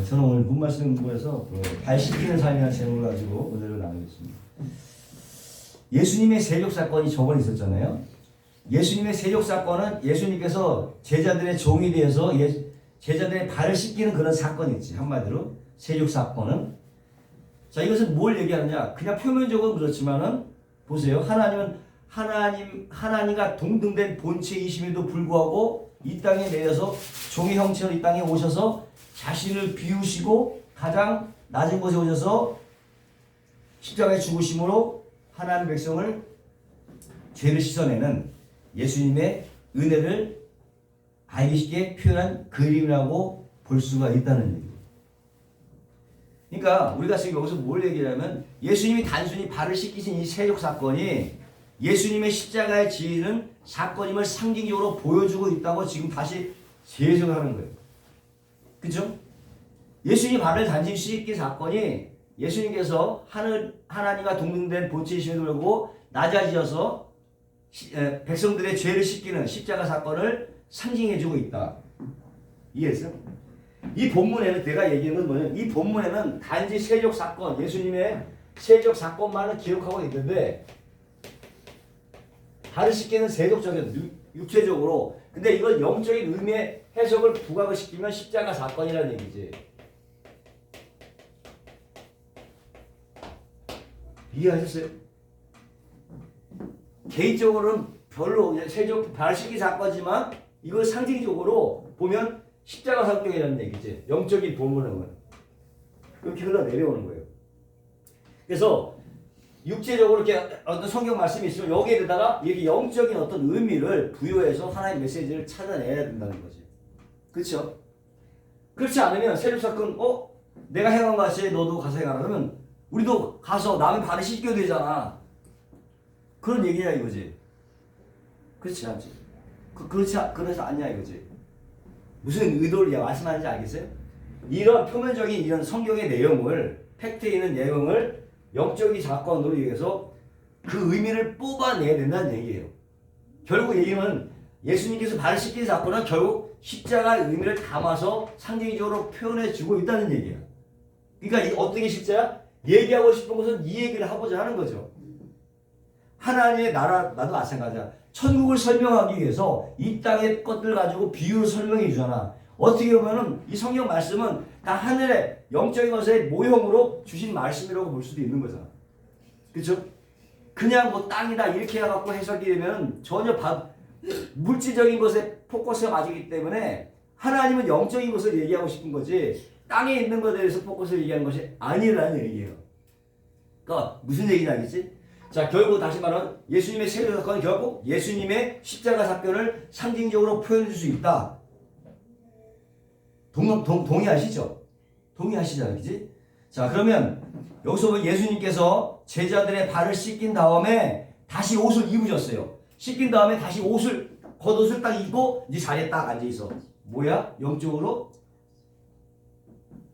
저는 오늘 문말씀 공부에서 발 씻기는 삶이라는 제목을 가지고 은혜를 나누겠습니다. 예수님의 세력 사건이 저번에 있었잖아요. 예수님의 세력 사건은 예수님께서 제자들의 종이 되어서 제자들의 발을 씻기는 그런 사건이 있지. 한마디로 세력 사건은. 자, 이것은 뭘 얘기하느냐? 그냥 표면적으로 그렇지만은 보세요. 하나님과 동등된 본체이심에도 불구하고 이 땅에 내려서 종의 형체로 이 땅에 오셔서 자신을 비우시고 가장 낮은 곳에 오셔서 십자가에 죽으심으로 하나님 백성을 죄를 씻어내는 예수님의 은혜를 알기 쉽게 표현한 그림이라고 볼 수가 있다는 얘기예요. 그러니까 우리가 지금 여기서 뭘 얘기하냐면 예수님이 단순히 발을 씻기신 이 세력 사건이 예수님의 십자가에 지는 사건임을 상징적으로 보여주고 있다고 지금 다시 재해석을 하는 거예요. 그죠? 예수님 발을 단지 씻기 사건이 예수님께서 하나님과 동등된 본체이심을 두고 낮아지셔서 백성들의 죄를 씻기는 십자가 사건을 상징해주고 있다. 이해했어요? 이 본문에는 내가 얘기하는 건 뭐냐면 이 본문에는 단지 세력 사건, 예수님의 세력 사건만을 기록하고 있는데 발을 씻기는 세속적인 육체적으로 근데 이건 영적인 의미의 해석을 부각을 시키면 십자가 사건이라는 얘기지. 이해하셨어요? 개인적으로는 별로 세적 발을 씻기 사건이지만 이걸 상징적으로 보면 십자가 사건이라는 얘기지. 영적인 본문은 그렇게 흘러내려오는 거예요. 그래서 육체적으로 이렇게 어떤 성경 말씀이 있으면 여기에다가 이렇게 영적인 어떤 의미를 부여해서 하나의 메시지를 찾아내야 된다는 거지. 그렇죠? 그렇지 않으면 세력 사건, 내가 행한 것이 너도 가서 행하라. 그러면 우리도 가서 남의 발을 씻겨야 되잖아. 그런 얘기야 이거지. 그렇지 않지? 그래서 아니야 이거지. 무슨 의도를 말씀하는지 알겠어요? 이런 표면적인 이런 성경의 내용을 팩트에 있는 내용을 영적인 사건으로 위해서 그 의미를 뽑아내야 된다는 얘기예요. 결국 얘기는 예수님께서 발을 씻긴 사건은 결국 십자가의 의미를 담아서 상징적으로 표현해주고 있다는 얘기예요. 그러니까 어떻게 십자가? 얘기하고 싶은 것은 이 얘기를 하고자 하는 거죠. 하나님의 나라, 나도 마찬가지야. 천국을 설명하기 위해서 이 땅의 것들 가지고 비유를 설명해 주잖아. 어떻게 보면은 이 성경 말씀은 다 하늘의 영적인 것의 모형으로 주신 말씀이라고 볼 수도 있는 거잖아. 그렇죠? 그냥 뭐 땅이다 이렇게 해갖고 해석이 되면 전혀 물질적인 것에 포커스가 맞기 때문에 하나님은 영적인 것을 얘기하고 싶은 거지 땅에 있는 것에 대해서 포커스를 얘기하는 것이 아니라는 얘기예요. 그러니까 무슨 얘기냐 알겠지? 자, 결국 다시 말하면 예수님의 세력 사건은 결국 예수님의 십자가 사건을 상징적으로 표현해 줄 수 있다. 동의하시죠? 동의하시죠? 그지? 자, 그러면 여기서 예수님께서 제자들의 발을 씻긴 다음에 다시 옷을 입으셨어요. 씻긴 다음에 다시 겉옷을 딱 입고 이제 자리에 딱 앉아있어. 뭐야? 영적으로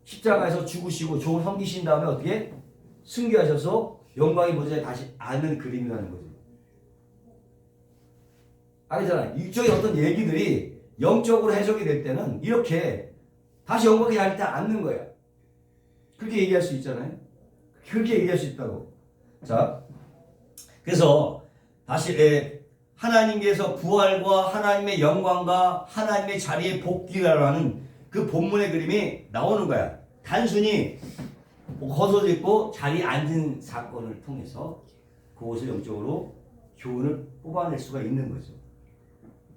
십자가에서 죽으시고 종을 섬기신 다음에 어떻게? 승계하셔서 영광의 보좌에 다시 앉는 그림이라는 거죠. 알잖아요. 육적인 어떤 얘기들이 영적으로 해석이 될 때는 이렇게 다시 영광의 자리에 앉는 거야. 그렇게 얘기할 수 있잖아요. 그렇게 얘기할 수 있다고. 자, 그래서 다시 하나님께서 부활과 하나님의 영광과 하나님의 자리에 복귀라는 그 본문의 그림이 나오는 거야. 단순히 겉옷을 입고 자리에 앉은 사건을 통해서 그것을 영적으로 교훈을 뽑아낼 수가 있는 거죠.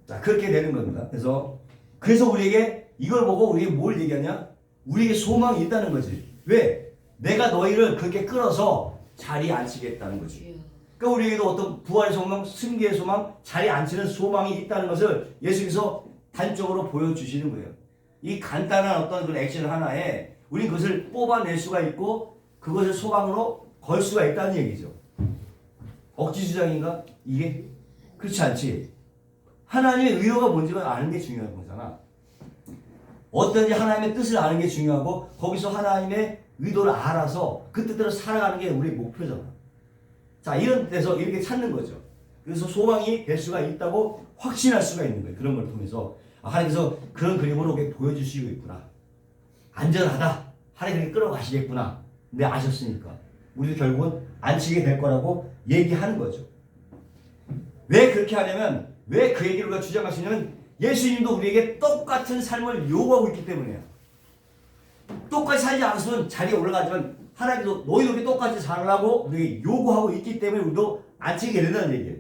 자, 그렇게 되는 겁니다. 그래서 우리에게 이걸 보고 우리에게 뭘 얘기하냐? 우리에게 소망이 있다는 거지. 왜? 내가 너희를 그렇게 끌어서 자리에 앉히겠다는 거지. 그러니까 우리에게도 어떤 부활의 소망, 승리의 소망, 자리에 앉히는 소망이 있다는 것을 예수께서 단적으로 보여주시는 거예요. 이 간단한 어떤 그런 액션 하나에 우리 그것을 뽑아낼 수가 있고 그것을 소망으로 걸 수가 있다는 얘기죠. 억지 주장인가? 이게? 그렇지 않지. 하나님의 의도가 뭔지를 아는 게 중요한 거잖아. 어떤지 하나님의 뜻을 아는 게 중요하고 거기서 하나님의 의도를 알아서 그 뜻대로 살아가는 게 우리의 목표잖아. 자, 이런 데서 이렇게 찾는 거죠. 그래서 소망이 될 수가 있다고 확신할 수가 있는 거예요. 그런 걸 통해서 하나님께서 그런 그림으로 보여주시고 있구나. 안전하다. 하나님 그렇게 끌어가시겠구나. 근데 아셨으니까 우리도 결국은 안 치게 될 거라고 얘기하는 거죠. 왜 그렇게 하냐면 왜 그 얘기를 우리가 주장할 수 있냐면 예수님도 우리에게 똑같은 삶을 요구하고 있기 때문이에요. 똑같이 살지 않았으면 자리에 올라가지만 하나님도 너희도 이렇게 똑같이 살라고 우리에게 요구하고 있기 때문에 우리도 안 치게 된다는 얘기예요.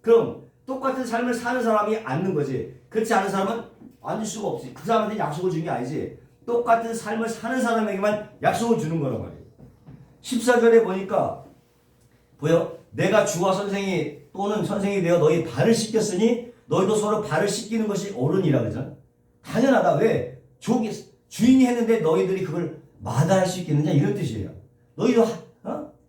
그럼 똑같은 삶을 사는 사람이 앉는 거지. 그렇지 않은 사람은 앉을 수가 없지. 그 사람한테 약속을 준 게 아니지. 똑같은 삶을 사는 사람에게만 약속을 주는 거란 말이에요. 14절에 보니까 보여? 내가 주와 선생이 또는 선생이 되어 너희 발을 씻겼으니 너희도 서로 발을 씻기는 것이 옳으니라 그러잖아. 당연하다. 왜? 주인이 했는데 너희들이 그걸 마다할 수 있겠느냐 이런 뜻이에요. 너희도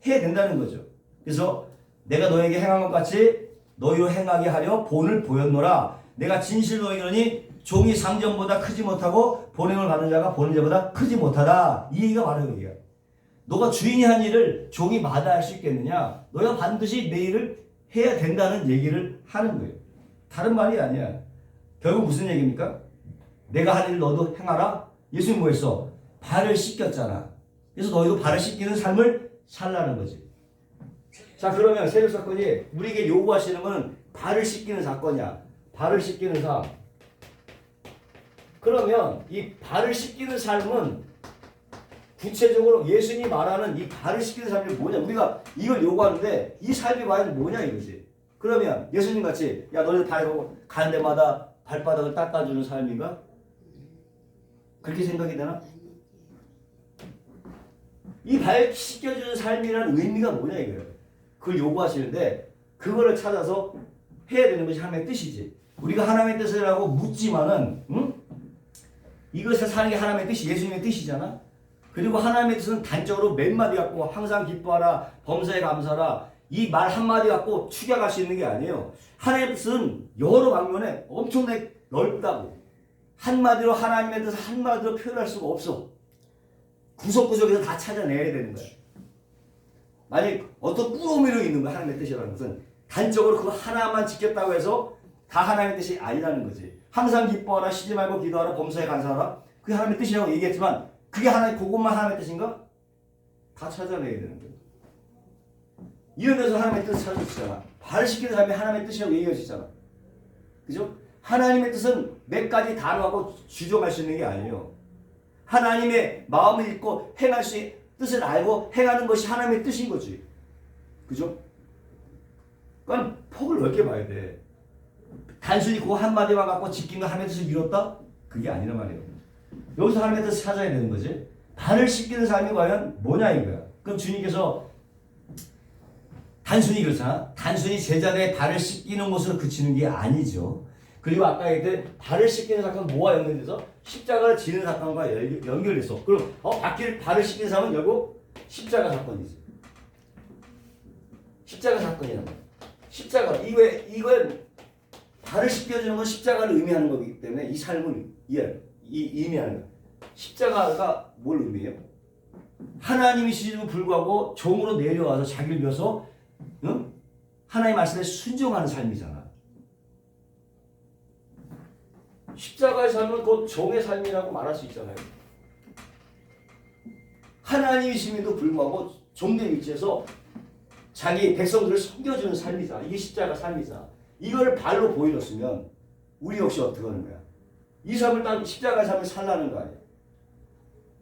해야 된다는 거죠. 그래서 내가 너에게 행한 것 같이 너희로 행하게 하려 본을 보였노라. 내가 진실로 너희들이 종이 상전보다 크지 못하고 본행을 받는 자가 보는 자보다 크지 못하다. 이 얘기가 바로 여기야. 너가 주인이 한 일을 종이 마다할 수 있겠느냐? 너희가 반드시 내 일을 해야 된다는 얘기를 하는 거예요. 다른 말이 아니야. 결국 무슨 얘기입니까? 내가 한 일을 너도 행하라. 예수님 뭐 했어? 발을 씻겼잖아. 그래서 너희도 발을 씻기는 삶을 살라는 거지. 자, 그러면 세력 사건이 우리에게 요구하시는 건 발을 씻기는 사건이야. 발을 씻기는 삶. 그러면 이 발을 씻기는 삶은 구체적으로 예수님이 말하는 이 발을 씻기는 삶이 뭐냐? 우리가 이걸 요구하는데 이 삶이 과연 뭐냐 이거지. 그러면 예수님 같이 야 너희들 발고 가는 데마다 발바닥을 닦아주는 삶인가? 그렇게 생각이 되나? 이 발 씻겨주는 삶이라는 의미가 뭐냐 이거예요. 그걸 요구하시는데 그거를 찾아서 해야 되는 것이 하나님의 뜻이지. 우리가 하나님의 뜻이라고 묻지만은 이것을 사는 게 하나님의 뜻이 예수님의 뜻이잖아. 그리고 하나님의 뜻은 단적으로 몇 마디 갖고 항상 기뻐하라, 범사에 감사하라 이 말 한마디 갖고 축약할 수 있는 게 아니에요. 하나님의 뜻은 여러 방면에 엄청나게 넓다고. 한마디로 하나님의 뜻을 한마디로 표현할 수가 없어. 구석구석에서 다 찾아내야 되는 거야. 만약 어떤 꾸러미로 있는 거야. 하나님의 뜻이라는 것은 단적으로 그거 하나만 지켰다고 해서 다 하나님의 뜻이 아니라는 거지. 항상 기뻐하라, 쉬지 말고 기도하라, 범사에 감사하라 그게 하나님의 뜻이라고 얘기했지만 그게 그것만 하나님의 뜻인가? 다 찾아내야 되는 거야. 이런 데서 하나님의 뜻을 찾을 수 있잖아. 발을 씻기는 사람이 하나님의 뜻이라고 얘기할 수 있잖아. 그죠? 하나님의 뜻은 몇 가지 단어하고 주종할 수 있는 게 아니에요. 하나님의 마음을 읽고 행할 수 있는 뜻을 알고 행하는 것이 하나님의 뜻인 거지. 그죠? 그러니까 폭을 넓게 봐야 돼. 단순히 그거 한마디만 갖고 지킨 거 하나님의 뜻을 이뤘다? 그게 아니란 말이에요. 여기서 하나님의 뜻을 찾아야 되는 거지. 발을 씻기는 삶이 과연 뭐냐 이거야. 그럼 주님께서 단순히 그렇잖아. 단순히 제자들의 발을 씻기는 것으로 그치는 게 아니죠. 그리고 아까 얘기했던 발을 씻기는 사건은 뭐와 연결돼서 십자가를 지는 사건과 연결돼서 그럼 발을 씻기는 사람은 결국 십자가 사건이지. 십자가 사건이란 말이야. 십자가 이건 발을 씻겨주는 건 십자가를 의미하는 거기 때문에 이 삶을 의미하는 거야. 십자가가 뭘 의미해요? 하나님이시도 불구하고 종으로 내려와서 자기를 위해서 하나님의 말씀에 순종하는 삶이잖아. 십자가의 삶은 곧 종의 삶이라고 말할 수 있잖아요. 하나님이심에도 불구하고 종된 위치에서 자기 백성들을 섬겨주는 삶이잖아. 이게 십자가 삶이잖아. 이걸 발로 보여줬으면 우리 역시 어떻게 하는 거야? 이 삶을 딱 십자가의 삶을 살라는 거 아니야.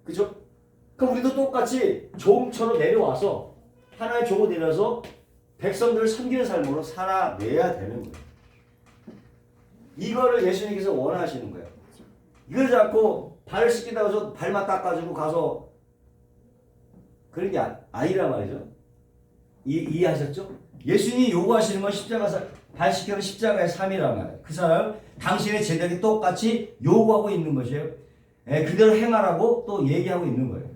그죠? 그럼 우리도 똑같이 종처럼 내려와서 하나의 종으로 내려서 백성들을 섬기는 삶으로 살아내야 되는 거예요. 이거를 예수님께서 원하시는 거예요. 이러지 않고 발을 씻긴다고 해서 발만 닦아주고 가서 그런 게 아니란 말이죠. 이해하셨죠? 예수님이 요구하시는 건 발 씻기는 십자가의 삶이란 말이에요. 그 사람 당신의 제자들이 똑같이 요구하고 있는 것이에요. 그대로 행하라고 또 얘기하고 있는 거예요.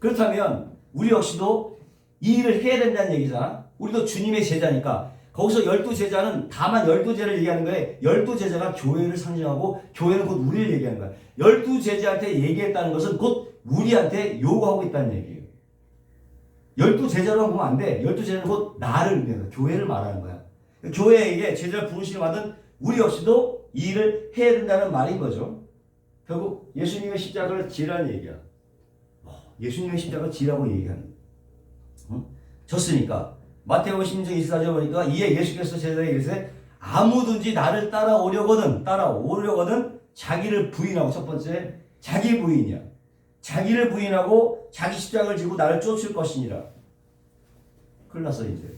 그렇다면 우리 역시도 이 일을 해야 된다는 얘기잖아. 우리도 주님의 제자니까 거기서 12제자는 다만 12제자를 얘기하는 거예요. 12제자가 교회를 상징하고 교회는 곧 우리를 얘기하는 거야. 12제자한테 얘기했다는 것은 곧 우리한테 요구하고 있다는 얘기예요. 12제자로 보면 안 돼. 12제자는 곧 나를 의미해서 교회를 말하는 거야. 교회에게 제자를 부르시는 받은 우리 역시도 이 일을 해야 된다는 말인 거죠. 결국 예수님의 십자가를 지라는 얘기야. 예수님의 십자가를 지라고 얘기하는 거야. 졌으니까. 마태복음 16장 24절 보니까 이에 예수께서 제자들에게 이르시되 아무든지 나를 따라오려거든 자기를 부인하고, 첫 번째 자기 부인이야. 자기를 부인하고 자기 십자가를 지고 나를 쫓을 것이니라. 큰일 났어 이제.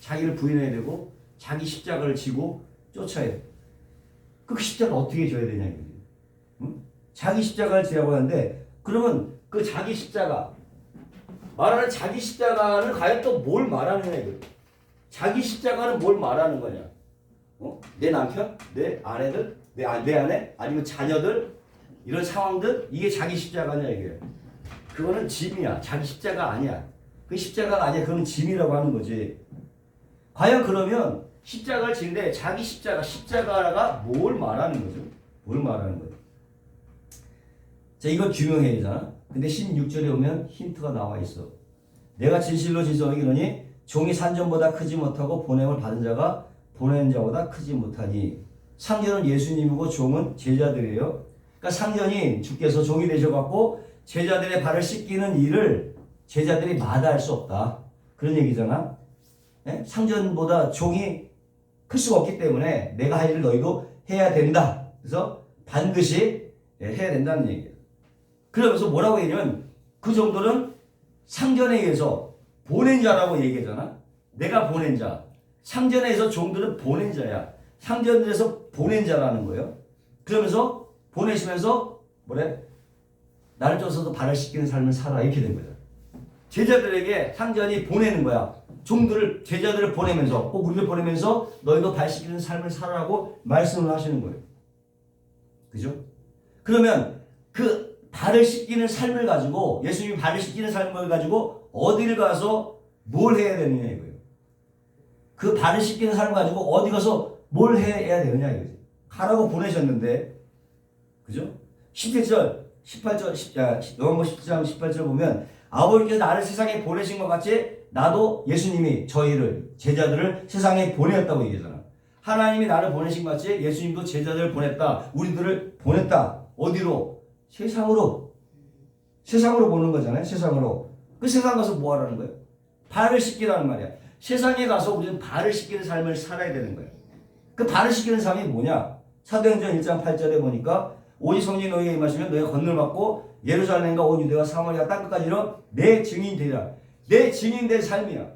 자기를 부인해야 되고 자기 십자가를 지고 쫓아야 돼. 그 십자가 어떻게 져야 되냐 이거지. 응? 자기 십자가를 지라고 하는데, 그러면 그 자기 십자가, 말하는 자기 십자가는 과연 또 뭘 말하느냐 이거. 자기 십자가는 뭘 말하는 거냐? 내 남편, 내 아내들, 내 아내, 아니면 자녀들, 이런 상황들, 이게 자기 십자가냐 이게. 그거는 짐이야. 자기 십자가 아니야. 그 십자가가 아니야. 그건 짐이라고 하는 거지. 과연 그러면 십자가를 지는데 자기 십자가가 뭘 말하는 거죠? 뭘 말하는 거예요? 자, 이걸 규명해야 되잖아. 근데 16절에 오면 힌트가 나와 있어. 내가 진실로 진실하게 이르노니 종이 산전보다 크지 못하고 보냄을 받은 자가 보낸 자보다 크지 못하니. 상전은 예수님이고 종은 제자들이에요. 그러니까 상전인 주께서 종이 되셔갖고 제자들의 발을 씻기는 일을 제자들이 마다할 수 없다. 그런 얘기잖아. 예? 상전보다 종이 클 수가 없기 때문에 내가 할 일을 너희도 해야 된다. 그래서 반드시 해야 된다는 얘기예요. 그러면서 뭐라고 얘기하냐면 그 정도는 상전에 의해서 보낸 자라고 얘기하잖아. 내가 보낸 자. 상전에 의해서 종들은 보낸 자야. 상전에서 보낸 자라는 거예요. 그러면서 보내시면서 뭐래? 나를 쫓아서 발을 씻기는 삶을 살아. 이렇게 된 거죠. 제자들에게 상전이 보내는 거야. 종들을, 제자들을 보내면서, 꼭 우리를 보내면서 너희도 발 씻기는 삶을 살아라고 말씀을 하시는 거예요. 그죠? 그러면 그 발을 씻기는 삶을 가지고, 예수님이 발을 씻기는 삶을 가지고 어디를 가서 뭘 해야 되느냐 이거예요. 그 발을 씻기는 삶을 가지고 어디 가서 뭘 해야 되느냐 이거지. 가라고 보내셨는데, 그죠? 17절, 18절, 요한복음 10장 18절 보면 아버지께서 나를 세상에 보내신 것 같이 나도 예수님이 저희를, 제자들을 세상에 보내었다고 얘기하잖아. 하나님이 나를 보내신 것 같이 예수님도 제자들을 보냈다. 우리들을 보냈다. 어디로? 세상으로. 세상으로 보는 거잖아요. 세상으로. 그 세상 가서 뭐 하라는 거예요? 발을 씻기라는 말이야. 세상에 가서 우리는 발을 씻기는 삶을 살아야 되는 거예요. 그 발을 씻기는 삶이 뭐냐? 사도행전 1장 8절에 보니까 오직 성령이 너희에게 임하시면 너희가 건너를 받고 예루살렘과 온 유대와 사마리아 땅끝까지 이르러 내 증인이 되리라. 내 증인된 삶이야.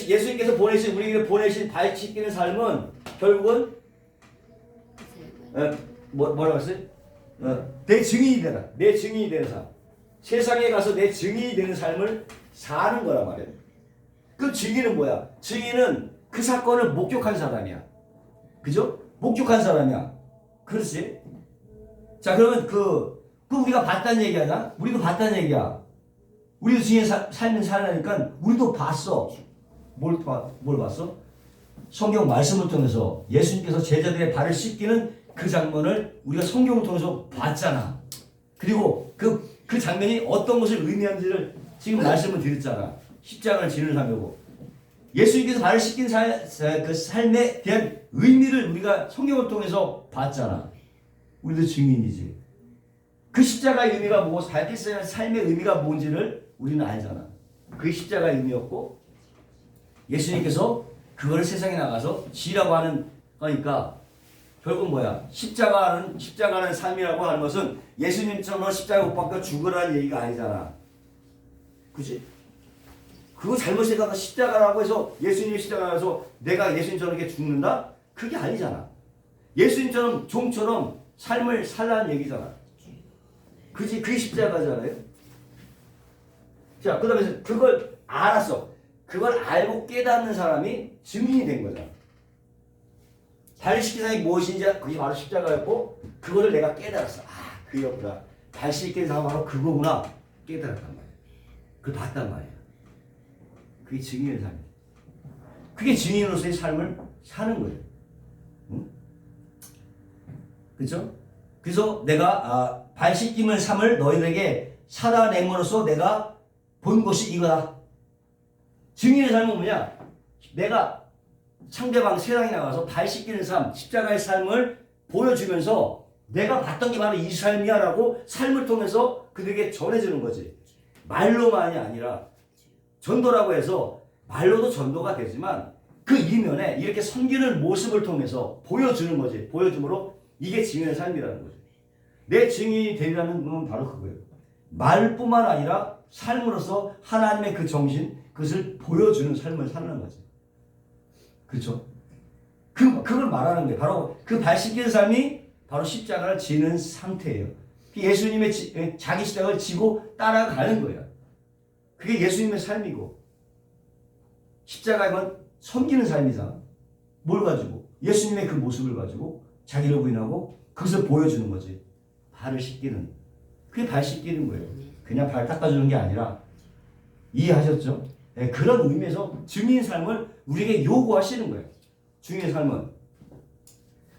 예수님께서 보내신, 우리에게 보내신 발 씻기는 삶은 결국은 뭐라고 했어요? 내 증인이 되라. 내 증인이 되는 삶. 세상에 가서 내 증인이 되는 삶을 사는 거란 말이에요. 그 증인은 뭐야? 증인은 그 사건을 목격한 사람이야. 그죠? 목격한 사람이야. 그렇지? 자, 그러면 그 우리가 봤다는 얘기하자. 우리도 봤다는 얘기야. 우리도 증인 삶을 살아니까 우리도 봤어. 뭘 봤어? 성경 말씀을 통해서 예수님께서 제자들의 발을 씻기는 그 장면을 우리가 성경을 통해서 봤잖아. 그리고 그 장면이 어떤 것을 의미하는지를 지금 말씀을 드렸잖아. 십자가를 지는 삶이고 예수님께서 발을 씻긴 그 삶에 대한 의미를 우리가 성경을 통해서 봤잖아. 우리도 증인이지. 그 십자가의 의미가 뭐고 발 씻는 삶의 의미가 뭔지를 우리는 알잖아. 그게 십자가의 의미였고 예수님께서 그거를 세상에 나가서 지라고 하는 거니까 결국 뭐야? 십자가는 삶이라고 하는 것은 예수님처럼 십자가 못 박혀 죽으라는 얘기가 아니잖아. 그치? 그거 잘못 생각하고 십자가라고 해서 예수님이 십자가라서 내가 예수님처럼 이렇게 죽는다? 그게 아니잖아. 예수님처럼 종처럼 삶을 살라는 얘기잖아. 그지? 그게 십자가잖아요. 자, 그 다음에 그걸 알았어. 그걸 알고 깨닫는 사람이 증인이 된 거잖아. 발 씻기는 사람이 무엇인지 그게 바로 십자가였고 그거를 내가 깨달았어. 아, 그거구나. 발 씻기는 사람은 바로 그거구나. 깨달았단 말이야. 그걸 봤단 말이야. 그게 증인의 삶이야. 그게 증인으로서의 삶을 사는 거예요. 응? 그렇죠? 그래서 내가 발 씻김을 삶을 너희들에게 살아냄으로써 내가 본 것이 이거다. 증인의 삶은 뭐냐? 내가 상대방 세상에 나가서 발 씻기는 삶, 십자가의 삶을 보여주면서 내가 봤던 게 바로 이 삶이야라고 삶을 통해서 그들에게 전해주는 거지. 말로만이 아니라 전도라고 해서 말로도 전도가 되지만 그 이면에 이렇게 섬기는 모습을 통해서 보여주는 거지. 보여줌으로 이게 증인의 삶이라는 거죠. 내 증인이 되리라는 건 바로 그거예요. 말뿐만 아니라 삶으로서 하나님의 그 정신, 그것을 보여주는 삶을 사는 거지. 그렇죠? 그걸 말하는 거예요. 바로 그 발 씻기는 삶이 바로 십자가를 지는 상태예요. 예수님의 자기 십자가를 지고 따라가는 거예요. 그게 예수님의 삶이고, 십자가는 섬기는 삶이잖아. 뭘 가지고? 예수님의 그 모습을 가지고 자기를 부인하고 그것을 보여주는 거지. 발을 씻기는. 그게 발 씻기는 거예요. 그냥 발 닦아주는 게 아니라. 이해하셨죠? 네, 그런 의미에서 증인 삶을 우리에게 요구하시는 거예요. 증인의 삶은.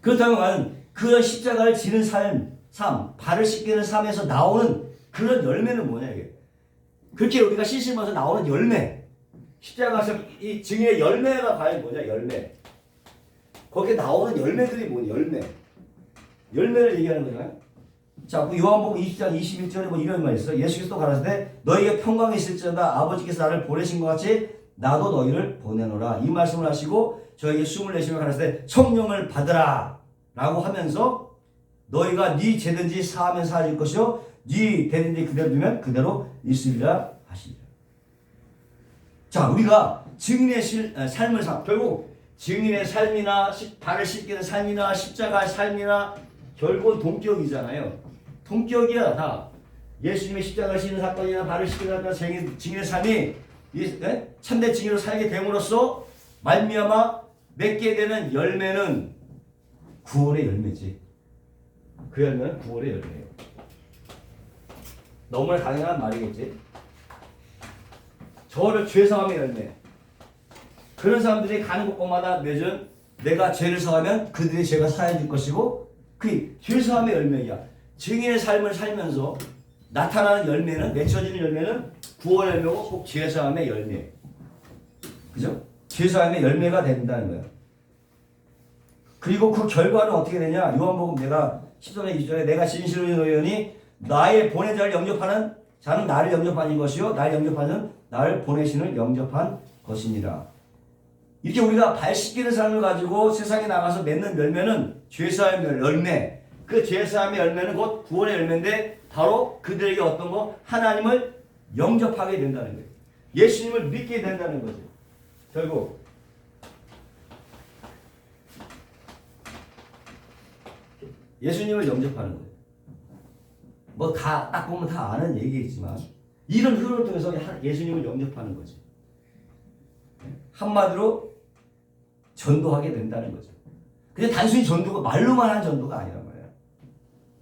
그렇다면 그런 십자가를 지는 삶, 발을 씻기는 삶에서 나오는 그런 열매는 뭐냐 이게. 그렇게 우리가 씻으면서 나오는 열매. 십자가에서 이 증인의 열매가 과연 뭐냐, 열매. 거기에 나오는 열매들이 뭐냐, 열매. 열매를 얘기하는 거잖아요. 자, 요한복음 20장 21절에 뭐 이런 말이 있어요. 예수께서 가라사대 너희가 평강에 있을지어다 아버지께서 나를 보내신 것 같이 나도 너희를 보내노라. 이 말씀을 하시고 저에게 숨을 내쉬며 가라사대 성령을 받으라 라고 하면서 너희가 네 죄든지 사하면 사해질 것이요 네 되든지 그대로 두면 그대로 있으리라 하시니라. 자, 우리가 증인의 삶을 결국 증인의 삶이나 발을 씻기는 삶이나 십자가의 삶이나 결국은 동격이잖아요. 동격이야 다. 예수님의 십자가를 씌는 사건이나 발을 씻기는 사건, 증인의 삶이 참된 증인으로 살게 됨으로써 말미암아 맺게 되는 열매는 구원의 열매지. 그 열매는 구원의 열매예요. 너무나 당연한 말이겠지. 저를 죄사함의 열매. 그런 사람들이 가는 곳곳마다 맺은 내가 죄를 사하면 그들의 죄가 사해질 것이고 그 죄사함의 열매야. 증인의 삶을 살면서 나타나는 열매는 맺혀지는 열매는 구원의 열매고 꼭 죄사함의 열매. 그죠? 죄사함의 열매가 된다는 거예요. 그리고 그 결과는 어떻게 되냐? 요한복음 내가 10절에 20절에 내가 진실로 너희니 나의 보낸 자를 영접하는 자는 나를 영접하는 것이요 나를 영접하는 나를 보내시는 영접한 것이니라. 이렇게 우리가 발 씻기는 삶을 가지고 세상에 나가서 맺는 열매는 죄사함의 열매. 그 죄사함의 열매는 곧 구원의 열매인데 바로 그들에게 어떤 거? 하나님을 영접하게 된다는 거예요. 예수님을 믿게 된다는 거죠. 결국 예수님을 영접하는 거예요. 뭐 다 딱 보면 다 아는 얘기겠지만 이런 흐름을 통해서 예수님을 영접하는 거지. 한마디로 전도하게 된다는 거죠. 근데 단순히 전도가 말로만 한 전도가 아니란 말이야.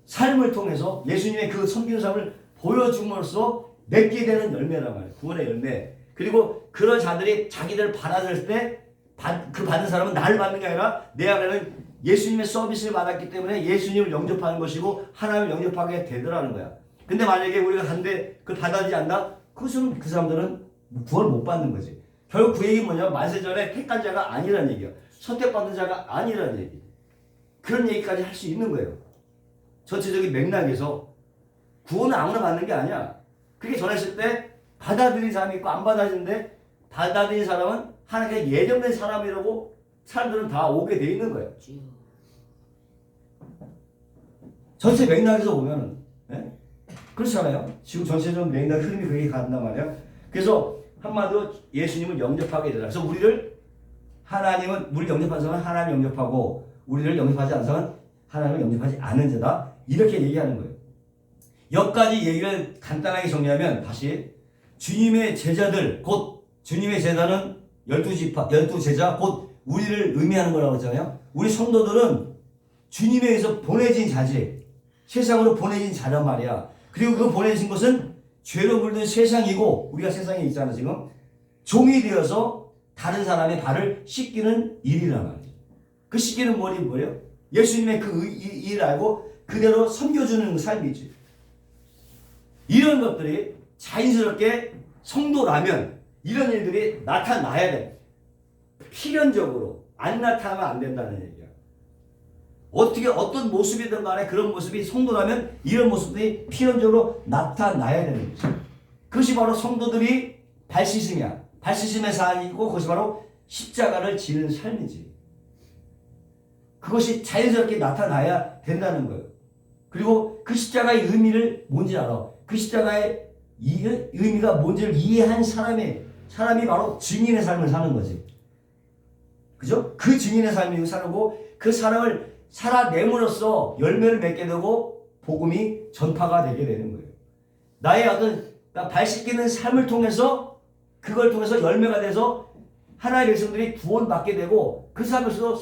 삶을 통해서 예수님의 그 섬기는 삶을 보여줌으로써 맺게 되는 열매란 말이야. 구원의 열매. 그리고 그런 자들이 자기들 받아들 때 그 받는 사람은 나를 받는 게 아니라 내 안에는 예수님의 서비스를 받았기 때문에 예수님을 영접하는 것이고 하나님을 영접하게 되더라는 거야. 근데 만약에 우리가 간데 그걸 받아들이지 않나? 그것은 그 사람들은 구원을 못 받는 거지. 결국 그 얘기는 뭐냐면 만세전에 택한 자가 아니라는 얘기야. 선택받은 자가 아니라는 얘기. 그런 얘기까지 할 수 있는 거예요. 전체적인 맥락에서 구원은 아무나 받는 게 아니야. 그게 전했을 때 받아들인 사람이 있고 안 받아들이는데 받아들인 사람은 하나님께 예정된 사람이라고 사람들은 다 오게 돼 있는 거예요. 전체 맥락에서 보면은 그렇잖아요. 지금 전체적인 맥락 흐름이 그렇게 간단 말이야. 그래서 한마디로 예수님을 영접하게 되라. 그래서 우리를 영접한 사람은 하나님 영접하고 우리를 영접하지 않은 사람은 하나님을 영접하지 않은 자다. 이렇게 얘기하는 거예요. 여기까지 얘기를 간단하게 정리하면 다시 주님의 제자들 곧 주님의 제자는 12제자 곧 우리를 의미하는 거라고 했잖아요. 우리 성도들은 주님에 의해서 보내진 자지. 세상으로 보내진 자란 말이야. 그리고 그 보내진 것은 죄로 물든 세상이고 우리가 세상에 있잖아 지금. 종이 되어서 다른 사람의 발을 씻기는 일이란 말이야. 그 씻기는 뭐예요? 예수님의 그 일을 알고 그대로 섬겨주는 삶이지. 이런 것들이 자연스럽게 성도라면 이런 일들이 나타나야 돼. 필연적으로 안 나타나면 안 된다는 얘기야. 어떻게 어떤 모습이든 간에 그런 모습이 성도라면 이런 모습들이 필연적으로 나타나야 되는 거죠. 그것이 바로 성도들이 발시즘이야. 발시즘의 삶이고 그것이 바로 십자가를 지는 삶이지. 그것이 자연스럽게 나타나야 된다는 거예요. 그리고 그 십자가의 의미를 뭔지 알아. 그 십자가의 의미가 뭔지를 이해한 사람이 바로 증인의 삶을 사는 거지. 그죠? 그 증인의 삶을 살고 그 사람을 살아냄으로써 열매를 맺게 되고 복음이 전파가 되게 되는 거예요. 나의 어떤 발 씻기는 삶을 통해서 그걸 통해서 열매가 돼서 하나님의 백성들이 구원받게 되고 그 삶에서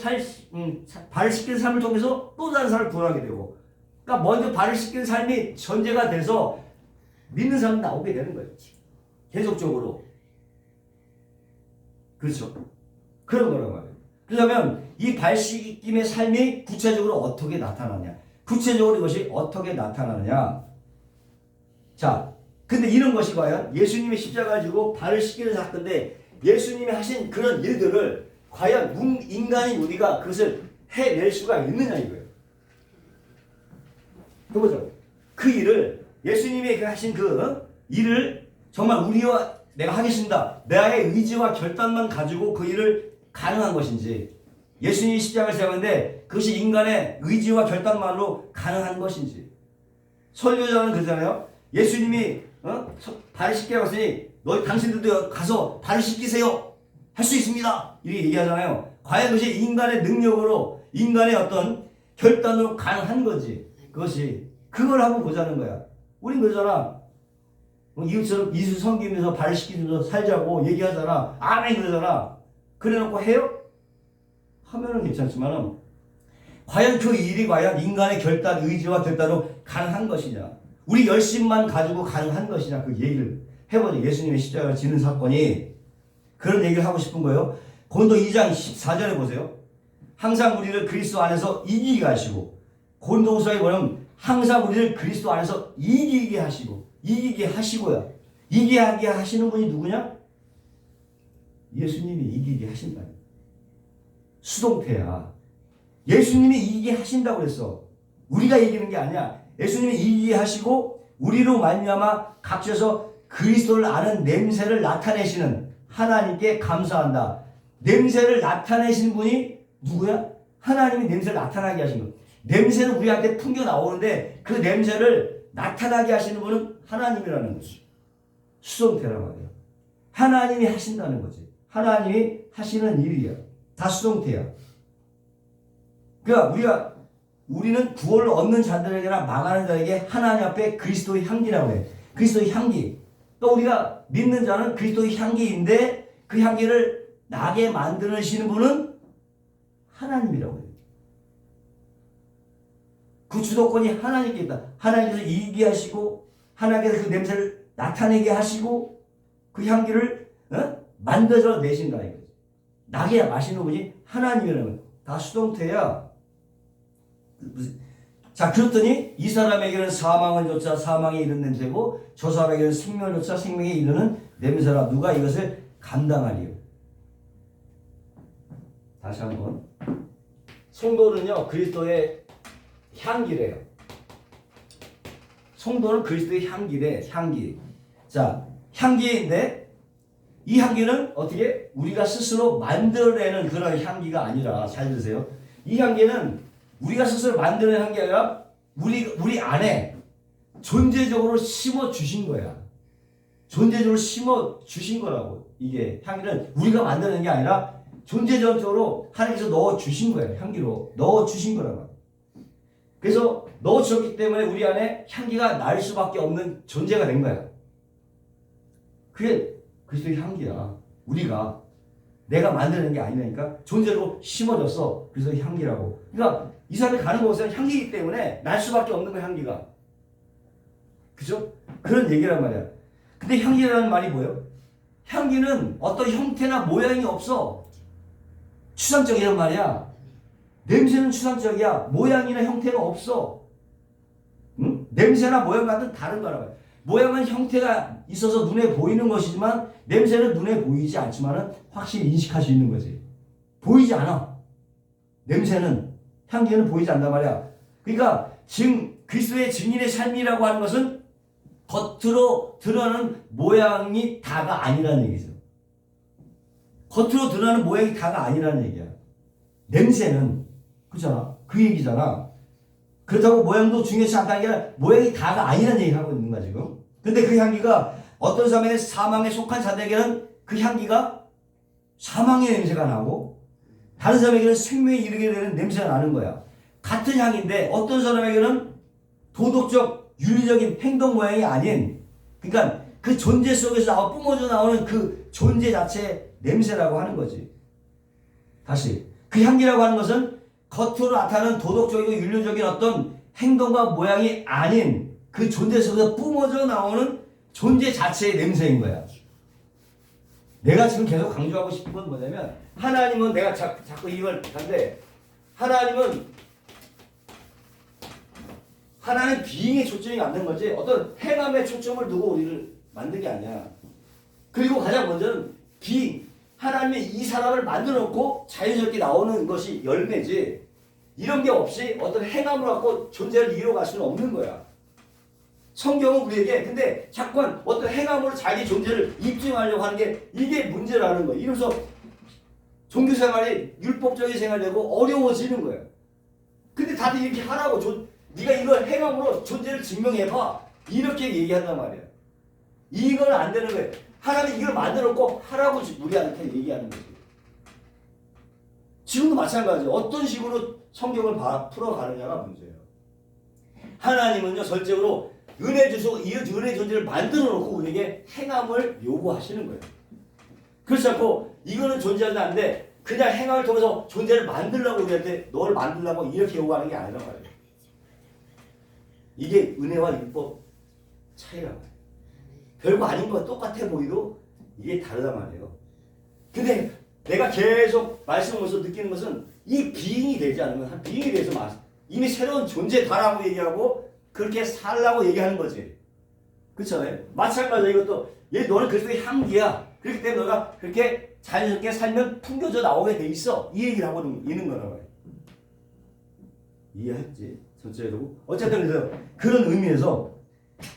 발을 씻기는 삶을 통해서 또 다른 사람을 구원하게 되고 그러니까 먼저 발을 씻기는 삶이 전제가 돼서 믿는 사람이 나오게 되는 거예요. 계속적으로. 그렇죠. 그런 거란 말이에요. 그러면 이 발씻김의 삶이 구체적으로 어떻게 나타나냐. 구체적으로 이것이 어떻게 나타나느냐. 자, 근데 이런 것이 과연 예수님이 십자가를 지고 발을 씻기는 사건인데 예수님이 하신 그런 일들을 과연 인간인 우리가 그것을 해낼 수가 있느냐 이거예요. 해보죠. 그 일을 예수님이 하신 그 일을 정말 우리와 내가 하겠습니다. 나의 의지와 결단만 가지고 그 일을 가능한 것인지 예수님이 십자가를 지었는데 그것이 인간의 의지와 결단만으로 가능한 것인지 설교자는 그러잖아요. 예수님이 발을 씻기라고 했으니 당신들도 가서 발을 씻기세요. 할 수 있습니다. 이렇게 얘기하잖아요. 과연 그것이 인간의 능력으로 인간의 어떤 결단으로 가능한 건지 그걸 한번 보자는 거야. 우린 그러잖아. 이웃처럼 이웃 섬기면서 발을 씻기면서 살자고 얘기하잖아. 아멘 그러잖아. 그래놓고 해요? 하면은 괜찮지만은 과연 그 일이 과연 인간의 결단, 의지와 결단으로 가능한 것이냐? 우리 열심만 가지고 가능한 것이냐? 그 얘기를 해보죠. 예수님의 십자가를 지는 사건이 그런 얘기를 하고 싶은 거예요. 고린도 2장 14절에 보세요. 항상 우리를 그리스도 안에서 이기게 하시고 고린도후서에 보면 항상 우리를 그리스도 안에서 이기게 하시고요. 이기게 하시는 분이 누구냐? 예수님이 이기게 하신다. 수동태야. 예수님이 이기게 하신다고 그랬어. 우리가 이기는 게 아니야. 예수님이 이기게 하시고 우리로 말미암아 각처에서 그리스도를 아는 냄새를 나타내시는 하나님께 감사한다. 냄새를 나타내신 분이 누구야? 하나님이 냄새를 나타나게 하신 거. 냄새는 우리한테 풍겨 나오는데 그 냄새를 나타나게 하시는 분은 하나님이라는 거지. 수동태란 말이야. 하나님이 하신다는 거지. 하나님이 하시는 일이야. 다 수동태야. 그러니까 우리는 구원을 얻는 자들에게나 망하는 자에게 하나님 앞에 그리스도의 향기라고 해. 그리스도의 향기. 또 우리가 믿는 자는 그리스도의 향기인데 그 향기를 나게 만드시는 분은 하나님이라고 해요. 그 주도권이 하나님께 있다. 하나님께서 이기게 하시고 하나님께서 그 냄새를 나타내게 하시고 그 향기를 만들어 내신다 이거지. 나게 마시는 분이 하나님이라는 거예요. 다 수동태야. 자, 그렇더니 이 사람에게는 사망을 쫓아 사망에 이르는 냄새고 저 사람에게는 생명을 쫓아 생명에 이르는 냄새라. 누가 이것을 감당하리요? 다시 한번. 성도는요 그리스도의 향기래요. 성도는 그리스도의 향기래. 향기. 자, 향기인데 이 향기는 어떻게 우리가 스스로 만들어내는 그런 향기가 아니라, 잘 들으세요. 이 향기는 우리가 스스로 만드는 향기가 아니라 우리 안에 존재적으로 심어 주신 거야. 존재적으로 심어 주신 거라고. 이게 향기는 우리가 만드는 게 아니라 존재적으로 하나님께서 넣어 주신 거예요. 향기로 넣어 주신 거라고. 그래서 넣어 주셨기 때문에 우리 안에 향기가 날 수밖에 없는 존재가 된 거야. 그게 그리스도의 향기야. 내가 만드는 게 아니니까 존재로 심어졌어. 그래서 향기라고. 그러니까 이 사람이 가는 곳은 향기이기 때문에 날 수밖에 없는 거야, 향기가. 그죠? 그런 얘기란 말이야. 근데 향기라는 말이 뭐예요? 향기는 어떤 형태나 모양이 없어. 추상적이란 말이야. 냄새는 추상적이야. 모양이나 형태가 없어. 응? 냄새나 모양 같은 다른 거란 말이야. 모양은 형태가 있어서 눈에 보이는 것이지만 냄새는 눈에 보이지 않지만 확실히 인식할 수 있는 거지. 보이지 않아. 냄새는. 향기는 보이지 않단 말이야. 그러니까 그리스도의 증인의 삶이라고 하는 것은 겉으로 드러나는 모양이 다가 아니라는 얘기죠. 겉으로 드러나는 모양이 다가 아니라는 얘기야. 냄새는 그렇잖아. 그 얘기잖아. 그렇다고 모양도 중요치 않다는 게 아니라 모양이 다가 아니라는 얘기를 하고 있는 거야 지금. 근데 그 향기가 어떤 사람에게 사망에 속한 자들에게는 그 향기가 사망의 냄새가 나고 다른 사람에게는 생명에 이르게 되는 냄새가 나는 거야. 같은 향인데 어떤 사람에게는 도덕적 윤리적인 행동 모양이 아닌, 그러니까 그 존재 속에서 뿜어져 나오는 그 존재 자체의 냄새라고 하는 거지. 다시 그 향기라고 하는 것은 겉으로 나타나는 도덕적이고 윤리적인 어떤 행동과 모양이 아닌 그 존재 속에서 뿜어져 나오는 존재 자체의 냄새인 거야. 내가 지금 계속 강조하고 싶은 건 뭐냐면, 하나님은 내가 자꾸 이걸 하는데, 하나님 비행에 초점이 맞는 거지 어떤 행함에 초점을 두고 우리를 만든 게 아니야. 그리고 가장 먼저는 하나님이 이 사람을 만들어 놓고 자연스럽게 나오는 것이 열매지, 이런 게 없이 어떤 행함을 갖고 존재를 이뤄갈 수는 없는 거야. 성경은 우리에게 근데 자꾸 어떤 행함으로 자기 존재를 입증하려고 하는 게 이게 문제라는 거야. 이러면서 종교생활이 율법적인 생활이 되고 어려워지는 거야. 근데 다들 이렇게 하라고 네가 이걸 행함으로 존재를 증명해봐 이렇게 얘기한단 말이야. 이건 안 되는 거야. 하나님이 이걸 만들었고 하라고 우리한테 얘기하는 거지. 지금도 마찬가지예요. 어떤 식으로 성경을 풀어가느냐가 문제예요. 하나님은요 절대로 은혜 주소 이 은혜 존재를 만들어 놓고 우리에게 행함을 요구하시는 거예요. 그렇지 않고 이거는 존재하지 않는데 그냥 행함을 통해서 존재를 만들려고 우리한테 너를 만들려고 이렇게 요구하는 게 아니란 말이에요. 이게 은혜와 율법 차이란 말이에요. 별거 아닌 거 똑같아 보이도 이게 다르단 말이에요. 근데 내가 계속 말씀하면서 느끼는 것은 이 비잉이 되지 않으면 비잉에 대해서 이미 새로운 존재다라고 얘기하고 그렇게 살라고 얘기하는 거지. 그렇죠? 마찬가지로 이것도 너는 그리스도의 향기야. 그렇기 때문에 너가 그렇게 자연스럽게 살면 풍겨져 나오게 돼 있어. 이 얘기를 하고 있는 거란 말이야. 이해했지? 전체적으로. 어쨌든 그래서 그런 의미에서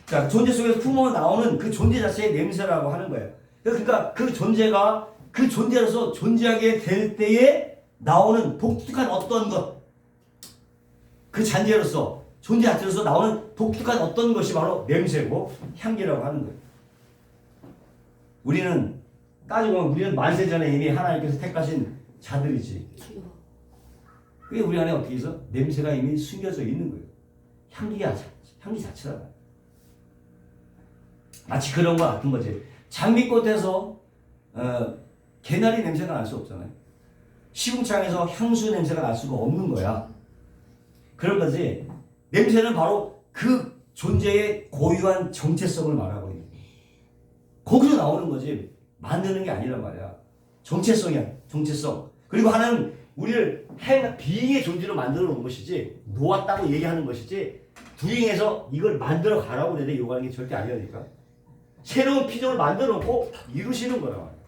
자, 존재 속에서 품어 나오는 그 존재 자체의 냄새라고 하는 거예요. 그러니까 그 존재가 그 존재로서 존재하게 될 때에 나오는 독특한 어떤 것, 그 잔재로서 존재 자체로서 나오는 독특한 어떤 것이 바로 냄새고 향기라고 하는 거예요. 우리는 따지고 보면 우리는 만세 전에 이미 하나님께서 택하신 자들이지. 그게 우리 안에 어떻게 해서 냄새가 이미 숨겨져 있는 거예요. 향기 자체다. 마치 그런 거 같은 거지. 장미꽃에서 개나리 냄새가 날 수 없잖아요. 시궁창에서 향수 냄새가 날 수가 없는 거야. 그런 거지. 냄새는 바로 그 존재의 고유한 정체성을 말하고 있는 거야. 거기서 나오는 거지. 만드는 게 아니란 말이야. 정체성이야. 정체성. 그리고 하나는 우리를 비잉의 존재로 만들어 놓은 것이지 놓았다고 얘기하는 것이지 부잉해서 이걸 만들어 가라고 내가 요구하는 게 절대 아니라니까. 새로운 피조를 만들어 놓고 이루시는 거란 말이야.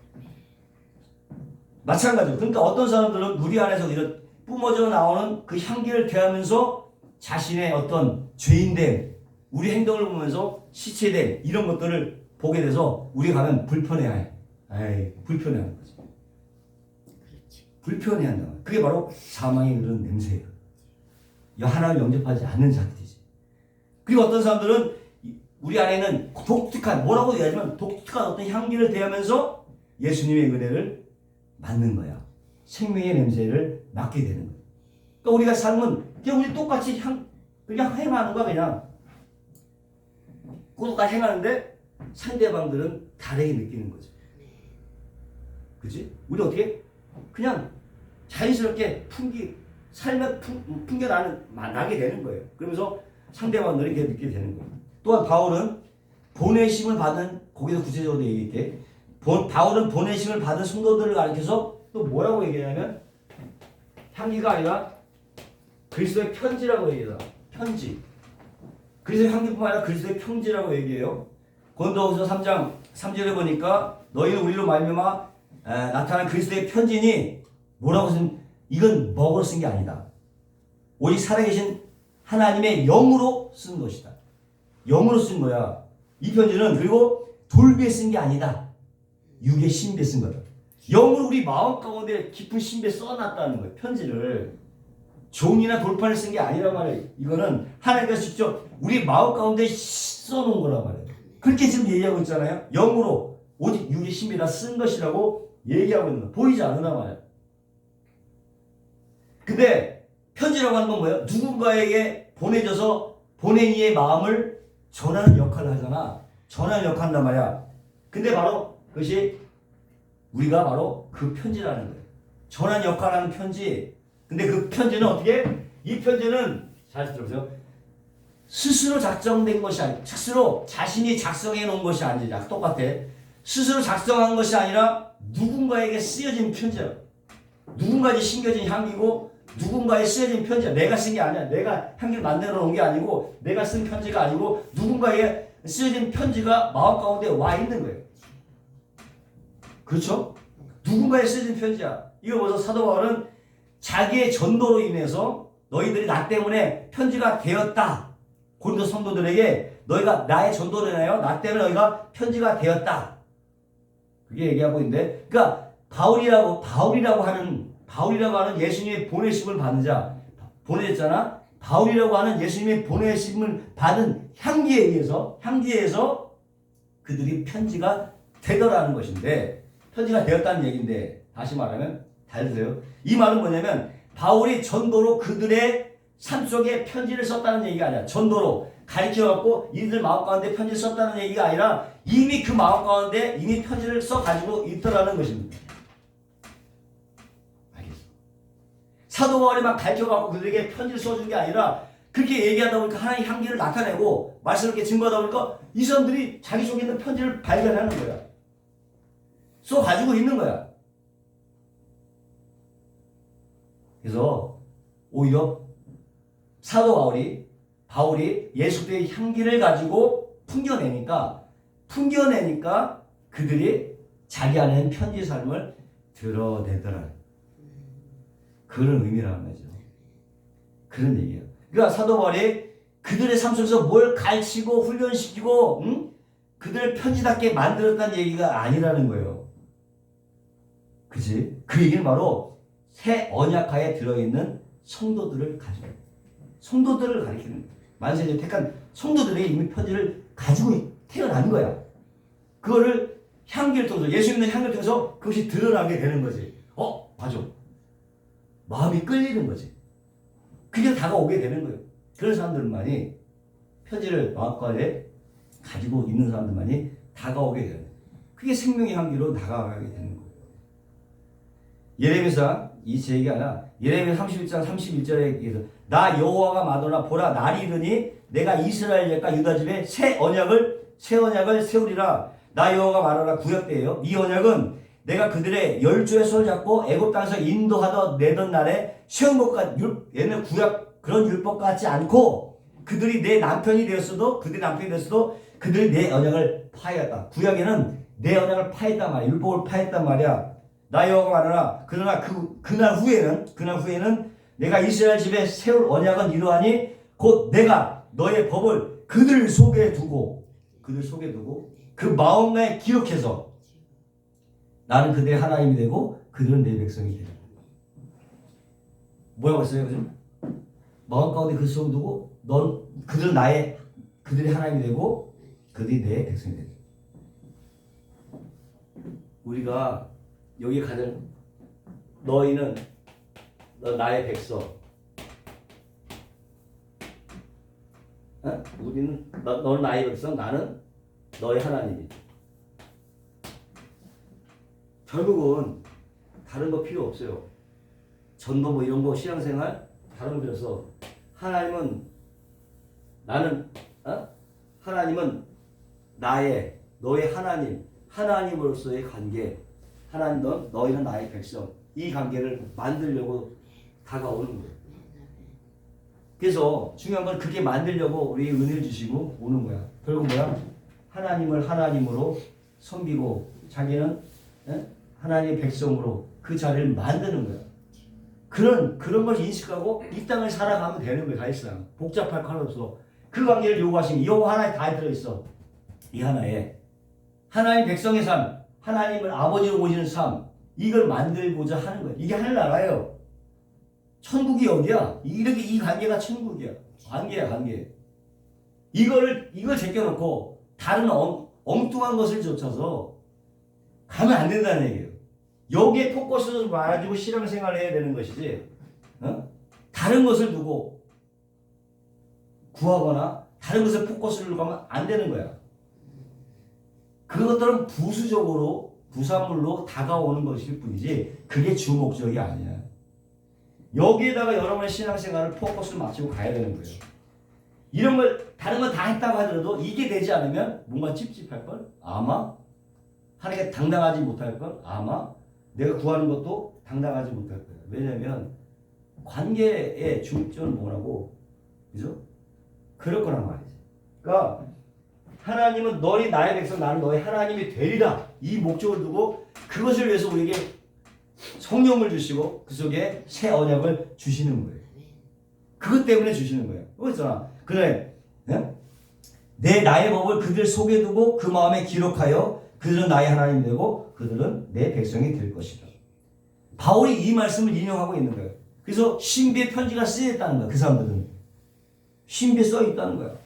마찬가지로 그러니까 어떤 사람들은 우리 안에서 이런 뿜어져 나오는 그 향기를 대하면서 자신의 어떤 죄인됨, 우리 행동을 보면서 시체됨 이런 것들을 보게 돼서 우리가 가면 불편해해. 불편해하는 거지. 불편해한다. 그게 바로 사망의 그런 냄새예요. 하나님을 영접하지 않는 자들이지. 그리고 어떤 사람들은 우리 안에는 독특한 뭐라고 얘기하지만 독특한 어떤 향기를 대하면서 예수님의 은혜를 맡는 거야. 생명의 냄새를 맡게 되는 거야. 그러니까 우리가 삶은 그냥 우리 똑같이 그냥 행하는 거야. 그냥 똑같이 행하는데 상대방들은 다르게 느끼는 거죠. 그치? 우리 어떻게? 그냥 자연스럽게 살면 나게 되는 거예요. 그러면서 상대방들이 이렇게 느끼게 되는 거예요. 또한 바울은 보내심을 받은, 거기서 구체적으로 얘기할게. 바울은 보내심을 받은 성도들을 가리켜서 또 뭐라고 얘기하냐면 향기가 아니라 그리스도의 편지라고 얘기해요. 편지. 그리스도의 향기뿐만 아니라 그리스도의 편지라고 얘기해요. 고린도후서 3장 3절에 보니까 너희는 우리로 말미암아 나타난 그리스도의 편지니 뭐라고 쓰면 이건 먹으러 쓴 게 아니다. 오직 살아계신 하나님의 영으로 쓴 것이다. 영으로 쓴 거야. 이 편지는 그리고 돌비에 쓴 게 아니다. 육의 신비에 쓴 거다. 영으로 우리 마음 가운데 깊은 신비에 써놨다는 거예요. 편지를. 종이나 돌판을 쓴 게 아니란 말이에요. 이거는 하나님께서 직접 우리 마음 가운데 써놓은 거란 말이에요. 그렇게 지금 얘기하고 있잖아요. 영으로 오직 육의 신비라 쓴 것이라고 얘기하고 있는 거. 보이지 않는단 말이에요. 근데 편지라고 하는 건 뭐예요? 누군가에게 보내져서 보낸 이의 마음을 전하는 역할을 하잖아. 전하는 역할을 한단 말이야. 근데 바로 그것이 우리가 바로 그 편지라는 거예요. 전하는 역할을 하는 편지. 근데 그 편지는 어떻게? 이 편지는 잘 들어보세요. 스스로 작성된 것이 아니라 스스로 자신이 작성해 놓은 것이 아니라 똑같아. 스스로 작성한 것이 아니라 누군가에게 쓰여진 편지야. 누군가에 심겨진 향기고 누군가에 쓰여진 편지야. 내가 쓴 게 아니야. 내가 향기를 만들어 놓은 게 아니고 내가 쓴 편지가 아니고 누군가에 쓰여진 편지가 마음 가운데 와 있는 거예요. 그렇죠? 누군가에 쓰여진 편지야. 이거 보면서 사도 바울은 자기의 전도로 인해서 너희들이 나 때문에 편지가 되었다. 고린도 성도들에게 너희가 나의 전도로 인하여 나 때문에 너희가 편지가 되었다. 그게 얘기하고 있는데, 그러니까 바울이라고 하는 예수님의 보내심을 받는 자, 보내졌잖아. 바울이라고 하는 예수님의 보내심을 받은 향기에 의해서 그들이 편지가 되더라는 것인데, 편지가 되었다는 얘기인데, 다시 말하면 잘 들으세요. 이 말은 뭐냐면 바울이 전도로 그들의 삶 속에 편지를 썼다는 얘기가 아니라, 전도로 가르쳐갖고 이들 마음 가운데 편지를 썼다는 얘기가 아니라 이미 그 마음 가운데 이미 편지를 써가지고 있더라는 것입니다. 알겠어? 사도 바울이 막 가르쳐갖고 그들에게 편지를 써준 게 아니라 그렇게 얘기하다 보니까 하나님의 향기를 나타내고 말씀을 이렇게 증거하다 보니까 이 사람들이 자기 속에 있는 편지를 발견하는 거야. 써가지고 있는 거야. 그래서 오히려 사도 바울이 예수 그리스도의 향기를 가지고 풍겨내니까 그들이 자기 안에 편지 삶을 드러내더라. 그런 의미라는 거죠. 그런 얘기예요. 그러니까 사도 바울이 그들의 삶 속에서 뭘 가르치고 훈련시키고 그들을 편지답게 만들었다는 얘기가 아니라는 거예요. 그치? 그 얘기는 바로 새 언약하에 들어있는 성도들을 가리키는 거예요. 만세제 택한 성도들에게 이미 편지를 가지고 태어난 거야. 그거를 향기를 통해서, 예수 믿는 향기를 통해서 그것이 드러나게 되는 거지. 맞아. 마음이 끌리는 거지. 그게 다가오게 되는 거예요. 그런 사람들만이 편지를 마음가에 가지고 있는 사람들만이 다가오게 되는 거예요. 그게 생명의 향기로 다가가게 되는 거예요. 예레미야 이 제 얘기 아니라 예레미야 31장 31절에 얘기해서 나 여호와가 마도나 보라 날이 이르니 내가 이스라엘 집과 유다 집에 새 언약을 세우리라. 나 여호와가 말하라. 구약때예요. 이 언약은 내가 그들의 열조의 손을 잡고 애굽 땅에서 인도하던 내던 날에 세운 것과 얘는 구약 그런 율법 같지 않고 그들이 내 남편이 되었어도 그들이 내 언약을 파했다. 구약에는 내 언약을 파했단 말이야. 율법을 파했단 말이야. 나 여호와가 말하라. 그러나 그날 후에는 내가 이스라엘 집에 세울 언약은 이러하니 곧 내가 너의 법을 그들 속에 두고 그 마음에 기억해서 나는 그들의 하나님이 되고 그들은 내 백성이 되리라. 뭐라고 했어요? 그죠? 마음 가운데 그 속에 두고 그들의 하나님이 되고 그들이 내 백성이 되리라. 우리가 여기 가장 너희는 나의 백성. 우리는 너는 나의 백성, 나는 너의 하나님이. 결국은 다른 거 필요 없어요. 전도 뭐 이런 거 신앙생활 다른 거 필요 없어. 하나님은 너의 하나님으로서의 관계. 하나님 너희는 나의 백성. 이 관계를 만들려고 다가오는 거예요. 그래서 중요한 건 그렇게 만들려고 우리 은혜를 주시고 오는 거야. 결국 뭐야? 하나님을 하나님으로 섬기고 자기는 하나님의 백성으로 그 자리를 만드는 거야. 그런 걸 인식하고 이 땅을 살아가면 되는 거예요. 사실상 복잡할 거 하나 없어. 그 관계를 요구하신 이 요구 하나에 다 들어있어. 이 하나에 하나님 백성의 삶, 하나님을 아버지로 모시는 삶, 이걸 만들고자 하는 거예요. 이게 하늘나라예요. 천국이 어디야? 이렇게 이 관계가 천국이야. 관계. 이걸 제껴놓고 다른 엉뚱한 것을 쫓아서 가면 안 된다는 얘기예요. 여기에 포커스를 가지고 신앙생활을 해야 되는 것이지, 다른 것을 두고 구하거나 다른 것에 포커스를 가면 안 되는 거야. 그것들은 부수적으로 부산물로 다가오는 것일 뿐이지 그게 주 목적이 아니야. 여기에다가 여러분의 신앙생활을 포커스를 맞추고 가야 되는 거예요. 이런 걸 다른 거 다 했다고 하더라도 이게 되지 않으면 뭔가 찝찝할걸? 아마 하나님께 당당하지 못할걸? 아마 내가 구하는 것도 당당하지 못할 거야. 왜냐면 관계의 중점은 뭐라고? 그죠? 그럴 거란 말이지. 그러니까 하나님은 너희 나의 백성 나는 너희 하나님이 되리라 이 목적을 두고 그것을 위해서 우리에게 성령을 주시고 그 속에 새 언약을 주시는 거예요. 그것 때문에 주시는 거예요. 그렇잖아. 그래, 내 나의 법을 그들 속에 두고 그 마음에 기록하여 그들은 나의 하나님이 되고 그들은 내 백성이 될 것이다. 바울이 이 말씀을 인용하고 있는 거예요. 그래서 신비의 편지가 쓰여있다는 거야. 그 사람들은 신비에 써있다는 거야.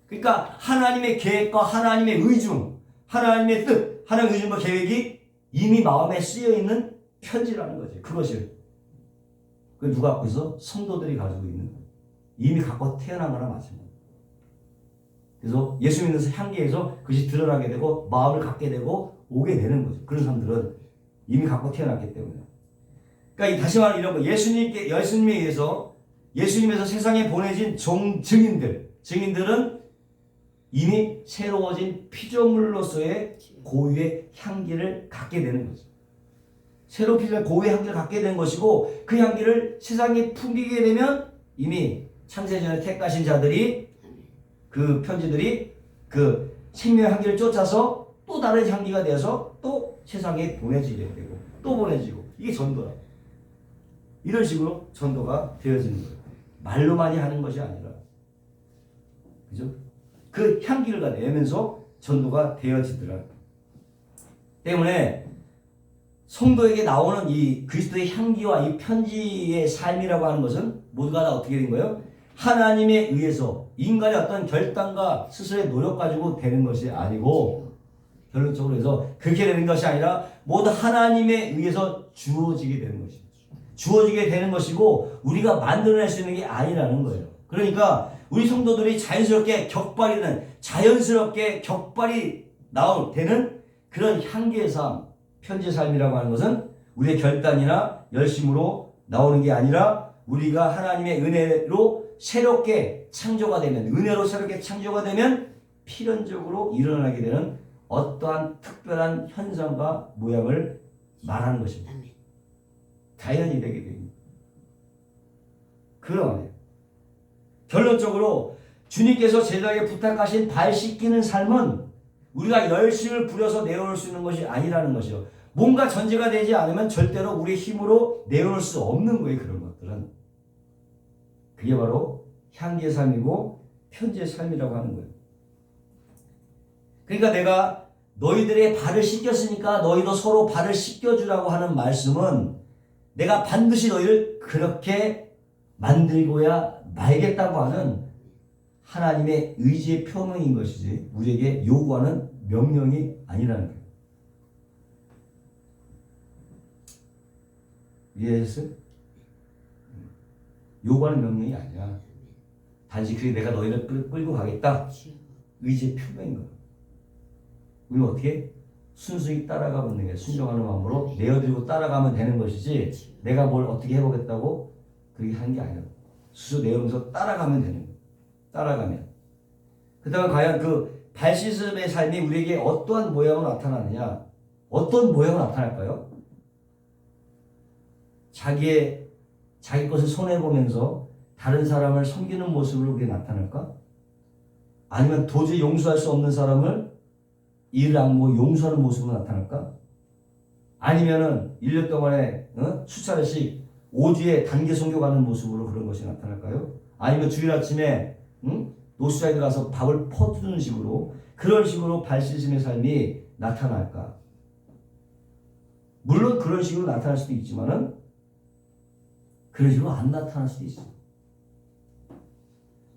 그러니까 하나님의 계획과 하나님의 의중, 하나님의 뜻, 하나님의 의중과 계획이 이미 마음에 쓰여있는 편지라는 거지. 그것을 그 누가 갖고 있어? 성도들이 가지고 있는 거야. 이미 갖고 태어난 거나 마찬가지야. 그래서 예수 믿는 향기에서 그것이 드러나게 되고 마음을 갖게 되고 오게 되는 거죠. 그런 사람들은 이미 갖고 태어났기 때문에. 그러니까 다시 말하면 이런 거 예수님에 의해서 예수님에서 세상에 보내진 증인들은 이미 새로워진 피조물로서의 고유의 향기를 갖게 되는 거죠. 새로운 피조물 고유의 향기를 갖게 된 것이고 그 향기를 세상에 풍기게 되면 이미 창세전에 택하신 자들이 그 편지들이 그 생명의 향기를 쫓아서 또 다른 향기가 되어서 또 세상에 보내지게 되고 또 보내지고 이게 전도야. 이런 식으로 전도가 되어지는 거예요. 말로만이 하는 것이 아니라 그죠? 그 향기를 내면서 전도가 되어지더라. 때문에 성도에게 나오는 이 그리스도의 향기와 이 편지의 삶이라고 하는 것은 모두가 다 어떻게 된 거예요? 하나님에 의해서 인간의 어떤 결단과 스스로의 노력 가지고 되는 것이 아니고 결론적으로 해서 그렇게 되는 것이 아니라 모두 하나님에 의해서 주어지게 되는 것입니다. 주어지게 되는 것이고 우리가 만들어낼 수 있는 게 아니라는 거예요. 그러니까 우리 성도들이 자연스럽게 격발이 되는 그런 향기의 삶, 편지의 삶이라고 하는 것은 우리의 결단이나 열심으로 나오는 게 아니라 우리가 하나님의 은혜로 새롭게 창조가 되면 필연적으로 일어나게 되는 어떠한 특별한 현상과 모양을 말하는 것입니다. 자연이 되게 됩니다. 그럼 결론적으로 주님께서 제자에게 부탁하신 발 씻기는 삶은 우리가 열심을 부려서 내어놓을 수 있는 것이 아니라는 것이요. 뭔가 전제가 되지 않으면 절대로 우리의 힘으로 내어놓을 수 없는 거예요. 그런 것들은. 그게 바로 향기의 삶이고 편지의 삶이라고 하는 거예요. 그러니까 내가 너희들의 발을 씻겼으니까 너희도 서로 발을 씻겨주라고 하는 말씀은 내가 반드시 너희를 그렇게 만들고야 말겠다고 하는 하나님의 의지의 표명인 것이지 우리에게 요구하는 명령이 아니라는 거예요. 이해하셨어요? 요구하는 명령이 아니라 단지 그게 내가 너희를 끌고 가겠다. 의지의 표명인 거예요. 우리는 어떻게? 순수히 따라가면 되는 거예요. 순종하는 마음으로 내어드리고 따라가면 되는 것이지 내가 뭘 어떻게 해보겠다고 그렇게 하는 게 아니라 스스로 내어오면서 따라가면 되는 거예요. 따라가면. 그 다음에 과연 그 발씻음의 삶이 우리에게 어떠한 모양으로 나타나느냐? 어떤 모양으로 나타날까요? 자기 것을 손해보면서 다른 사람을 섬기는 모습으로 그게 나타날까? 아니면 도저히 용서할 수 없는 사람을 이를 악모 용서하는 모습으로 나타날까? 아니면은 1년 동안에 수차례씩 오주에 단계 선교가는 모습으로 그런 것이 나타날까요? 아니면 주일 아침에 노수자에 들어가서 밥을 퍼주는 식으로 그런 식으로 발씻음의 삶이 나타날까? 물론 그런 식으로 나타날 수도 있지만은 그런 식으로 안 나타날 수도 있어.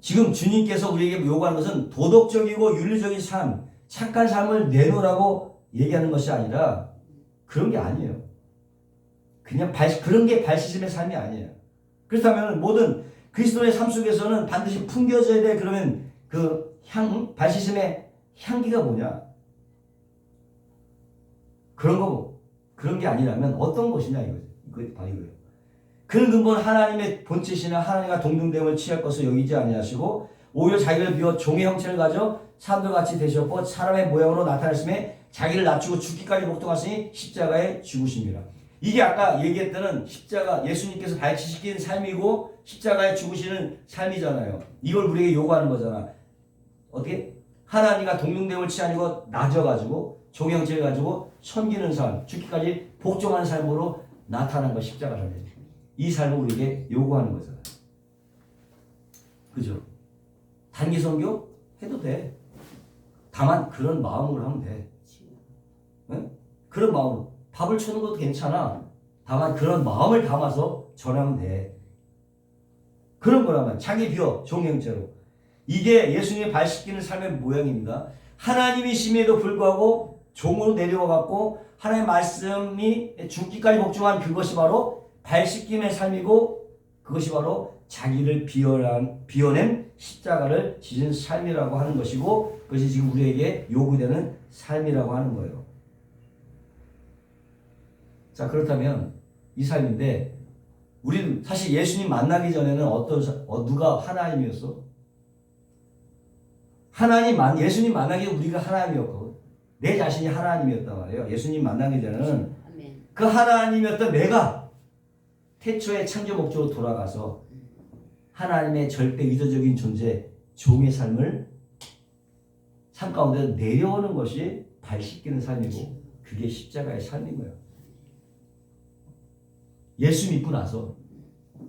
지금 주님께서 우리에게 요구하는 것은 도덕적이고 윤리적인 삶, 착한 삶을 내놓으라고 얘기하는 것이 아니라 그런 게 아니에요. 그냥 그런 게 발씻음의 삶이 아니에요. 그렇다면 모든 그리스도의 삶 속에서는 반드시 풍겨져야 돼. 그러면 그 발씻음의 향기가 뭐냐? 그런 게 아니라면 어떤 것이냐 이거죠. 이거 바로 이거예요. 그는 근본 하나님의 본체시나 하나님과 동등됨을 취할 것을 여기지 아니하시고 오히려 자기를 비워 종의 형체를 가져 사람들 같이 되셨고 사람의 모양으로 나타났음에 자기를 낮추고 죽기까지 복종하시니 십자가에 죽으심이라. 이게 아까 얘기했던 십자가 예수님께서 발치시킨 삶이고 십자가에 죽으시는 삶이잖아요. 이걸 우리에게 요구하는 거잖아. 어떻게? 하나님과 동등됨을 취하고 낮아가지고 종의 형체를 가지고 섬기는 삶, 죽기까지 복종하는 삶으로 나타난 거 십자가 삶이에요. 이 삶을 우리에게 요구하는 거잖아요. 그죠? 단기 선교 해도 돼. 다만 그런 마음으로 하면 돼. 네? 그런 마음으로. 밥을 주는 것도 괜찮아. 다만 그런 마음을 담아서 전하면 돼. 그런 거라면 자기 비워 종형체로. 이게 예수님의 발 씻기는 삶의 모양입니다. 하나님이심에도 불구하고 종으로 내려와갖고 하나님의 말씀이 죽기까지 복종한 그것이 바로 발 씻김의 삶이고 그것이 바로 자기를 비워낸 십자가를 지신 삶이라고 하는 것이고 그것이 지금 우리에게 요구되는 삶이라고 하는 거예요. 자, 그렇다면 이 삶인데 우리는 사실 예수님 만나기 전에는 누가 하나님이었어? 예수님 만나기 전에 우리가 하나님이었거든. 내 자신이 하나님이었단 말이에요. 예수님 만나기 전에는 그 하나님이었던 내가 태초의 창조 목적으로 돌아가서 하나님의 절대 의도적인 존재, 종의 삶 가운데 내려오는 것이 발 씻기는 삶이고 그게 십자가의 삶인 거예요. 예수 믿고 나서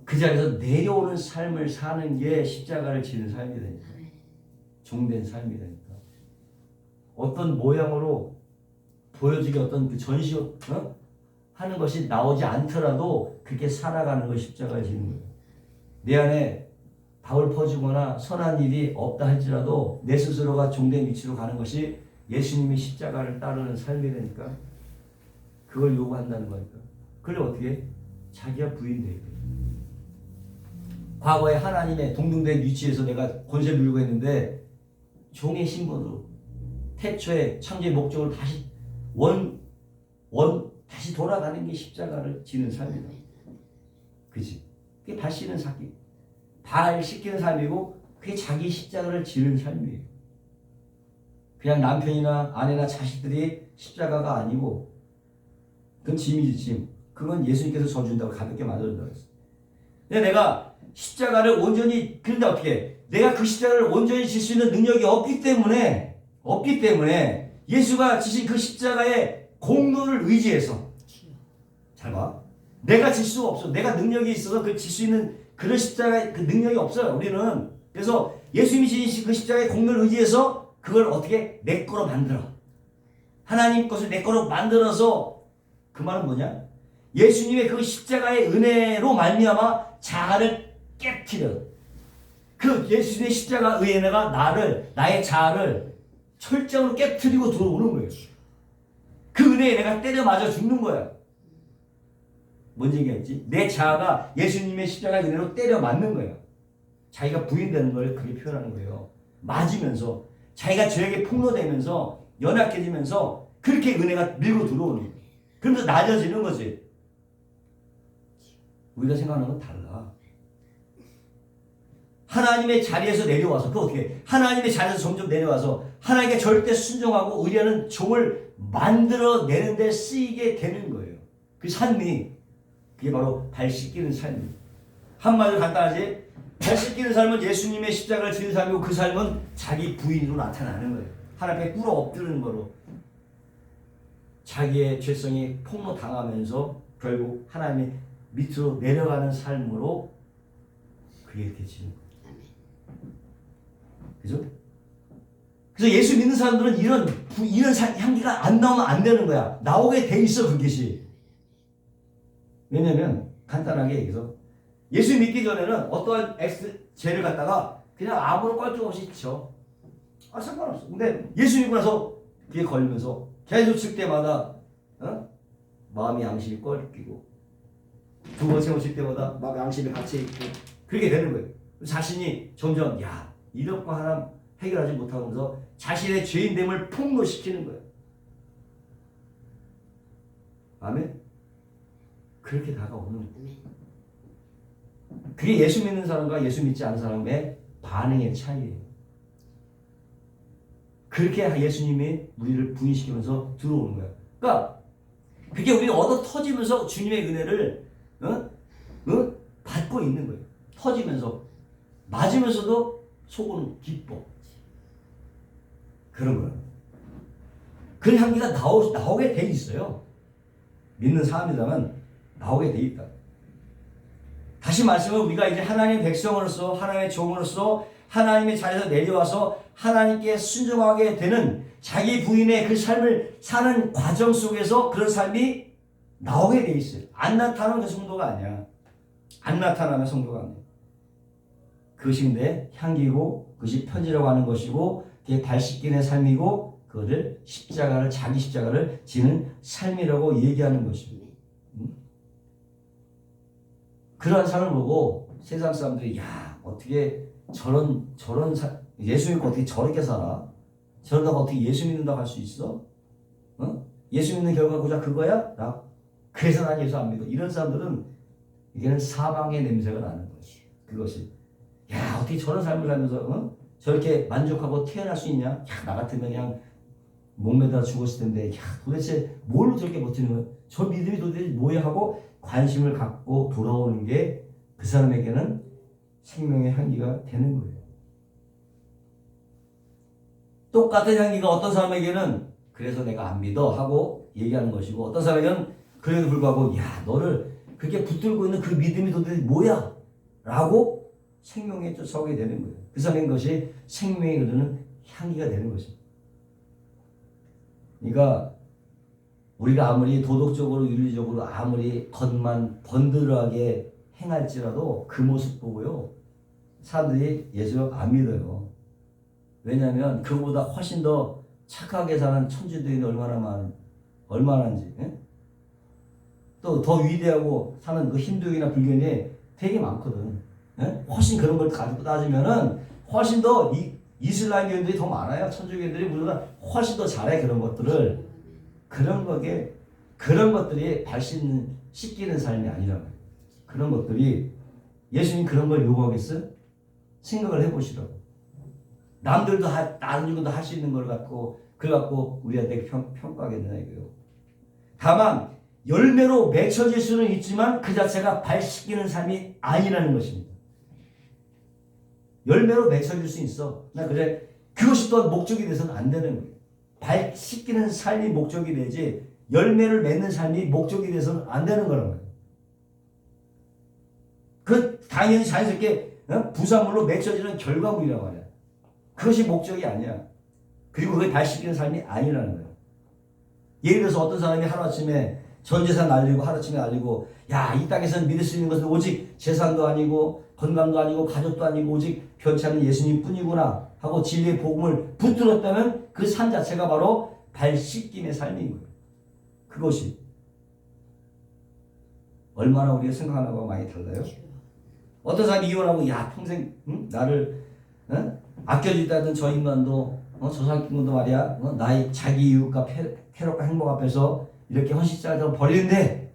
그 자리에서 내려오는 삶을 사는 게 십자가를 지는 삶이 되니까. 종된 삶이 되니까. 어떤 모양으로 보여주기 어떤 그 전시 하는 것이 나오지 않더라도 그렇게 살아가는 것이 십자가를 지는 거예요. 내 안에 밥을 퍼주거나 선한 일이 없다 할지라도 내 스스로가 종된 위치로 가는 것이 예수님의 십자가를 따르는 삶이 되니까 그걸 요구한다는 거니까. 그걸 어떻게 해? 자기가 부인되게 돼. 과거에 하나님의 동등된 위치에서 내가 권세를 누리고 했는데 종의 신분으로 태초의 창조의 목적을 다시 다시 돌아가는 게 십자가를 지는 삶이다. 그치? 그게 발 씻는 삶이. 발 씻기는 삶이고 그게 자기 십자가를 지는 삶이에요. 그냥 남편이나 아내나 자식들이 십자가가 아니고 그건 짐이지 짐. 그건 예수님께서 져준다고 가볍게 만들어준다고 했어요. 근데 내가 십자가를 온전히 그런데 어떻게 해? 내가 그 십자가를 온전히 질 수 있는 능력이 없기 때문에 예수가 지신 그 십자가의 공로를 의지해서 잘 봐. 내가 질 수가 없어. 내가 능력이 있어서 그 질 수 있는 그런 십자가의 그 능력이 없어요. 우리는. 그래서 예수님이 지신 그 십자가의 공로를 의지해서 그걸 어떻게 내 거로 만들어. 하나님 것을 내 거로 만들어서 그 말은 뭐냐? 예수님의 그 십자가의 은혜로 말미암아 자아를 깨트려. 그 예수님의 십자가 은혜가 나의 자아를 철저하게 깨트리고 들어오는 거예요. 그 은혜에 내가 때려 맞아 죽는 거야. 뭔 얘기했지? 내 자아가 예수님의 십자가의 은혜로 때려 맞는 거예요. 자기가 부인되는 걸 그게 표현하는 거예요. 맞으면서 자기가 죄에게 폭로되면서 연약해지면서 그렇게 은혜가 밀고 들어오는 거예요. 그러면서 낮아지는 거지. 우리가 생각하는 건 달라. 하나님의 자리에서 내려와서 그 어떻게 하나님의 자리에서 점점 내려와서 하나님께 절대 순종하고 의뢰하는 종을 만들어내는 데 쓰이게 되는 거예요. 그 삶이 그게 바로 발 씻기는 삶입니다. 한마디로 간단하지 발 씻기는 삶은 예수님의 십자가를 지는 삶이고 그 삶은 자기 부인으로 나타나는 거예요. 하나님 앞에 꿇어 엎드리는 거로 자기의 죄성이 폭로당하면서 결국 하나님의 밑으로 내려가는 삶으로 그게 되지는 거예요. 그죠? 그래서 예수 믿는 사람들은 이런 향기가 안 나오면 안 되는 거야. 나오게 돼 있어 그것이. 왜냐면 간단하게 얘기해서 예수 믿기 전에는 어떠한 죄를 갖다가 그냥 아무런 껄떡 없이 쳐. 상관없어. 근데 예수 믿고 나서 그게 걸리면서 계속 칠 때마다 마음이 양심이 껄끼고 두 번째 오실 때마다 막 양심이 같이 있고 그렇게 되는 거예요. 자신이 점점 이런 거 하나 해결하지 못하면서 자신의 죄인됨을 폭로시키는 거예요. 아멘? 그렇게 다가오는 거예요. 그게 예수 믿는 사람과 예수 믿지 않는 사람의 반응의 차이예요. 그렇게 예수님이 우리를 부인시키면서 들어오는 거예요. 그러니까 그게 우리가 얻어 터지면서 주님의 은혜를 받고 있는 거예요. 터지면서 맞으면서도 속은 기뻐. 그런 거예요. 그 향기가 나오게 돼 있어요. 믿는 사람이라면 나오게 돼 있다. 다시 말씀은 우리가 이제 하나님의 백성으로서 하나님의 종으로서 하나님의 자리에서 내려와서 하나님께 순종하게 되는 자기 부인의 그 삶을 사는 과정 속에서 그런 삶이 나오게 돼 있어요. 안 나타나는 그 성도가 아니야. 안 나타나는 성도가 아니야. 그것이 내 향기고 그것이 편지라고 하는 것이고 그게 발 씻기는 삶이고 그거를 자기 십자가를 지는 삶이라고 얘기하는 것입니다. 그러한 삶을 보고 세상 사람들이 어떻게 예수 믿고 어떻게 저렇게 살아? 저러다가 어떻게 예수 믿는다고 할 수 있어? 예수 믿는 결과가 고작 그거야? 그래서 난 예수 안 믿어. 이런 사람들은 이게는 사망의 냄새가 나는 거지. 그것이 어떻게 저런 삶을 살면서 저렇게 만족하고 태어날 수 있냐? 나 같으면 그냥 목매다 죽었을 텐데 도대체 뭘로 저렇게 버티는 거야? 저 믿음이 도대체 뭐야? 하고 관심을 갖고 돌아오는 게 그 사람에게는 생명의 향기가 되는 거예요. 똑같은 향기가 어떤 사람에게는 그래서 내가 안 믿어 하고 얘기하는 것이고 어떤 사람에게는 그래도 불구하고 너를 그렇게 붙들고 있는 그 믿음이 도대체 뭐야? 라고 생명에 쫓아오게 되는 거예요. 그 사람인 것이 생명에 흐르는 향기가 되는 것입니다. 그러니까 우리가 아무리 도덕적으로 윤리적으로 아무리 겉만 번들하게 행할지라도 그 모습 보고요 사람들이 예수 안 믿어요. 왜냐하면 그보다 훨씬 더 착하게 사는 천주들이 얼마나인지 또 더 위대하고 사는 그 힌두교나 불교인이 되게 많거든. 훨씬 그런 걸 가지고 따지면은 훨씬 더 이슬람교인들이 더 많아요. 천주교인들이 우리보다 훨씬 더 잘해 그런 것들을. 그런 것들이 발 씻기는 삶이 아니라고요. 그런 것들이 예수님 그런 걸 요구하겠어요? 생각을 해보시라고. 남들도 다른 분도 할 수 있는 걸 갖고 우리한테 평가하겠느냐 이거요. 다만 열매로 맺혀질 수는 있지만 그 자체가 발 씻기는 삶이 아니라는 것입니다. 열매로 맺혀질 수 있어. 그래 그것이 또 목적이 돼서는 안 되는 거예요. 발 씻기는 삶이 목적이 되지 열매를 맺는 삶이 목적이 돼서는 안 되는 거란 말이에요. 그 당연히 자연스럽게 부산물로 맺혀지는 결과물이라고 하냐. 그것이 목적이 아니야. 그리고 그게 발 씻기는 삶이 아니라는 거예요. 예를 들어서 어떤 사람이 하루아침에 전 재산 날리고 하루아침에 날리고 이 땅에서는 믿을 수 있는 것은 오직 재산도 아니고 건강도 아니고 가족도 아니고 오직 변치 않는 예수님 뿐이구나 하고 진리의 복음을 붙들었다면 그 삶 자체가 바로 발 씻김의 삶인 거예요. 그것이 얼마나 우리가 생각하는 거와 많이 달라요? 어떤 사람이 이혼하고 평생 나를 아껴주다던 저 인간도 저 사람도 말이야 나의 자기 이웃과 쾌락과 행복 앞에서 이렇게 헌신자를 버리는데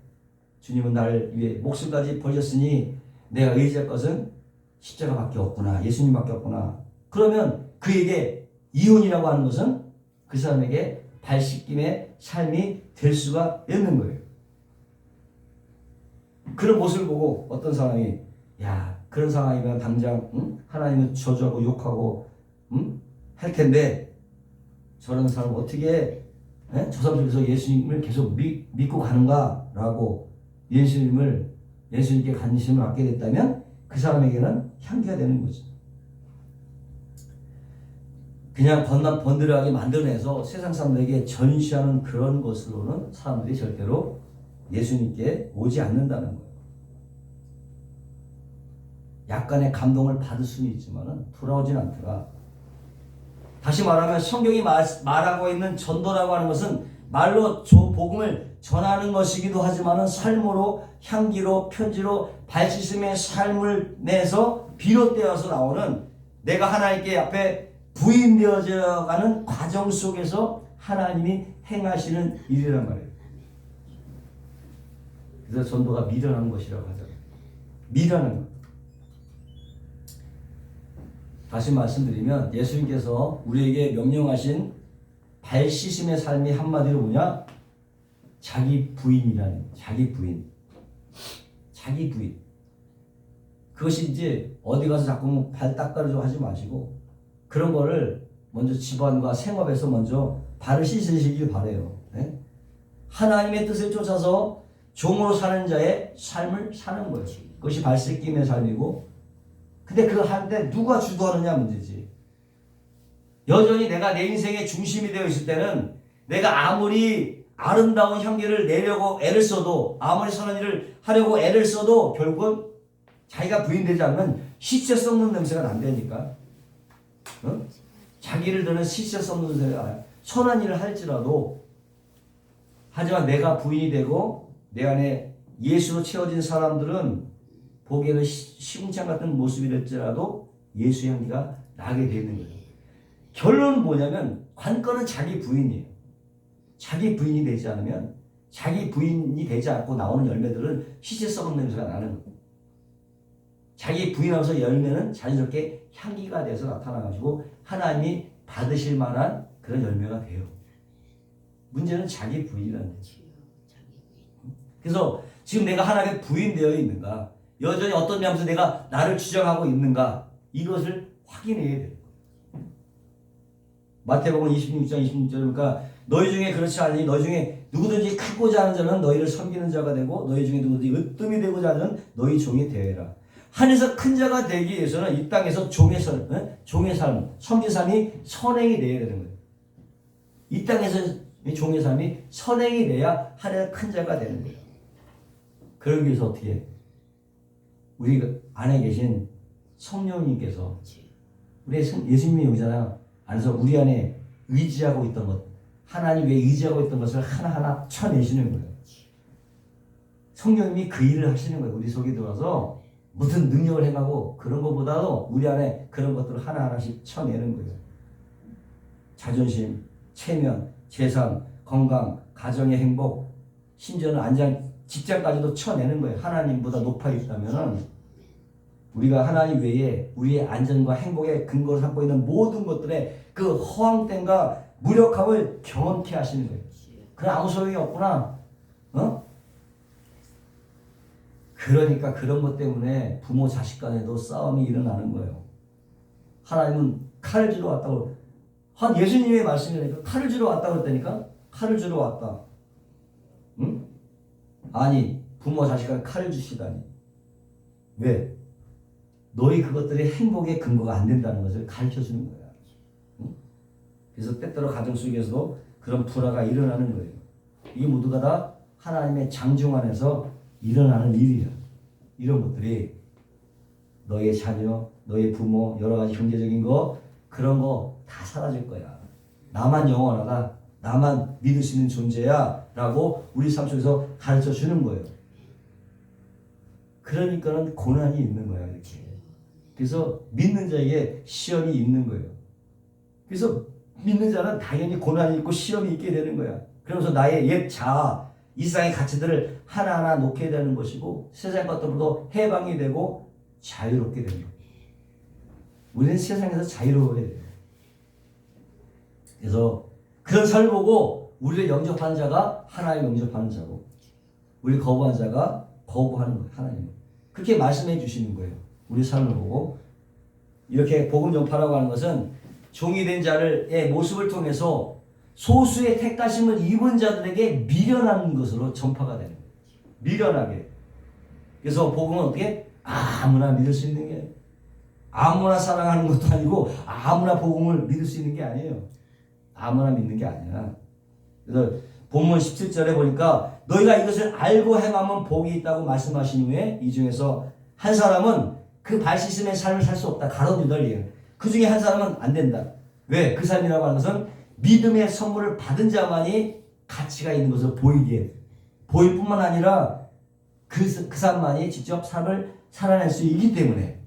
주님은 나를 위해 목숨까지 버렸으니 내가 의지할 것은 십자가밖에 없구나. 예수님밖에 없구나. 그러면 그에게 이혼이라고 하는 것은 그 사람에게 발 씻김의 삶이 될 수가 있는 거예요. 그런 모습을 보고 어떤 사람이 그런 상황이면 당장 하나님을 저주하고 욕하고 할 텐데 저런 사람은 어떻게 저 사람 속에서 예수님을 계속 믿고 가는가 라고 예수님을 예수님께 관심을 갖게 됐다면 그 사람에게는 향기가 되는 거죠. 그냥 번들하게 만들어내서 세상 사람들에게 전시하는 그런 것으로는 사람들이 절대로 예수님께 오지 않는다는 거예요. 약간의 감동을 받을 수는 있지만 돌아오진 않더라. 다시 말하면 성경이 말하고 있는 전도라고 하는 것은 말로 복음을 전하는 것이기도 하지만 삶으로, 향기로, 편지로 발씻음의 삶을 내서 비롯되어서 나오는 내가 하나님께 앞에 부인되어져 가는 과정 속에서 하나님이 행하시는 일이란 말이에요. 그래서 전도가 미련한 것이라고 하잖아요. 미련한 것. 다시 말씀드리면 예수님께서 우리에게 명령하신 발씻음의 삶이 한마디로 뭐냐? 자기 부인이라는, 자기 부인. 자기 부인. 그것이 이제 어디 가서 자꾸 발 닦아줘 하지 마시고 그런 거를 먼저 집안과 생업에서 먼저 발을 씻으시길 바래요. 네? 하나님의 뜻을 쫓아서 종으로 사는 자의 삶을 사는 거예요. 그것이 발씻김의 삶이고, 근데 그거 할 때 누가 주도하느냐 문제지. 여전히 내가 내 인생의 중심이 되어 있을 때는 내가 아무리 아름다운 향기를 내려고 애를 써도, 아무리 선한 일을 하려고 애를 써도 결국은 자기가 부인되지 않으면 시체 썩는 냄새가 난다니까. 어? 자기를 드는 시체 썩는 냄새가, 선한 일을 할지라도, 하지만 내가 부인이 되고 내 안에 예수로 채워진 사람들은 보기에는 시궁창 같은 모습이랄지라도 예수 향기가 나게 되는 거예요. 결론은 뭐냐면 관건은 자기 부인이에요. 자기 부인이 되지 않으면, 자기 부인이 되지 않고 나오는 열매들은 시체 썩은 냄새가 나는 거예요. 자기 부인하면서 열매는 자연스럽게 향기가 돼서 나타나가지고 하나님이 받으실 만한 그런 열매가 돼요. 문제는 자기 부인이라는 거죠. 그래서 지금 내가 하나님의 부인되어 있는가, 여전히 어떤 면에서 내가 나를 주장하고 있는가, 이것을 확인해야 돼요. 마태복음 26장 26절 보니까 너희 중에 그렇지 않으니 너희 중에 누구든지 크고자 하는 자는 너희를 섬기는 자가 되고 너희 중에 누구든지 으뜸이 되고자 하는 너희 종이 되어라. 하늘에서 큰 자가 되기 위해서는 이 땅에서 종의 삶, 섬긴 삶이 선행이 되어야 되는 거예요. 이 땅에서 종의 삶이 선행이 돼야 하늘에서 큰 자가 되는 거예요. 그러기 위해서 어떻게 해? 우리 안에 계신 성령님께서, 우리 예수님이 여기잖아요. 안에서 우리 안에 의지하고 있던 것, 하나님 외에 의지하고 있던 것을 하나하나 쳐내시는 거예요. 성령님이 그 일을 하시는 거예요. 우리 속에 들어와서 무슨 능력을 행하고 그런 것보다도 우리 안에 그런 것들을 하나하나씩 쳐내는 거예요. 자존심, 체면, 재산, 건강, 가정의 행복, 심지어는 안전, 직장까지도 쳐내는 거예요. 하나님보다 높아 있다면 우리가 하나님 외에 우리의 안전과 행복의 근거를 삼고 있는 모든 것들의 그 허황됨과 무력함을 경험케 하시는 거예요. 그래, 아무 소용이 없구나. 어? 그러니까 그런 것 때문에 부모 자식 간에도 싸움이 일어나는 거예요. 하나님은 칼을 주러 왔다고, 한 예수님의 말씀이니까 칼을 주러 왔다고 했다니까. 칼을 주러 왔다. 응? 아니, 부모 자식 간에 칼을 주시다니. 왜? 너희 그것들이 행복의 근거가 안 된다는 것을 가르쳐주는 거야. 응? 그래서 때때로 가정 속에서도 그런 불화가 일어나는 거예요. 이게 모두가 다 하나님의 장중 안에서 일어나는 일이야. 이런 것들이 너의 자녀, 너의 부모, 여러 가지 경제적인 거, 그런 거 다 사라질 거야. 나만 영원하다, 나만 믿을 수 있는 존재야 라고 우리 삶 속에서 가르쳐 주는 거예요. 그러니까는 고난이 있는 거야, 이렇게. 그래서 믿는 자에게 시험이 있는 거예요. 그래서 믿는 자는 당연히 고난이 있고 시험이 있게 되는 거야. 그러면서 나의 옛 자아, 이 세상의 가치들을 하나하나 놓게 되는 것이고, 세상 것들로부터 해방이 되고 자유롭게 되는 거예요. 우리는 세상에서 자유로워야 돼요. 그래서 그런 삶을 보고 우리를 영접하는 자가 하나님 영접하는 자고, 우리 거부하는 자가 거부하는 거예요. 하나님. 그렇게 말씀해 주시는 거예요. 우리 삶을 보고. 이렇게 복음 전파라고 하는 것은 종이 된 자의 모습을 통해서 소수의 택하심을 입은 자들에게 미련한 것으로 전파가 되는 거예요. 미련하게. 그래서 복음은 어떻게? 아무나 믿을 수 있는 게 아무나 사랑하는 것도 아니고 아무나 복음을 믿을 수 있는 게 아니에요. 아무나 믿는 게 아니야. 그래서 본문 17절에 보니까 너희가 이것을 알고 행하면 복이 있다고 말씀하신 후에 이 중에서 한 사람은 그 발 씻음의 삶을 살 수 없다. 가론 유다리에요. 그 중에 한 사람은 안 된다. 왜? 그 삶이라고 하는 것은 믿음의 선물을 받은 자만이 가치가 있는 것을 보이기에 보일 뿐만 아니라 그 사람만이 직접 삶을 살아낼 수 있기 때문에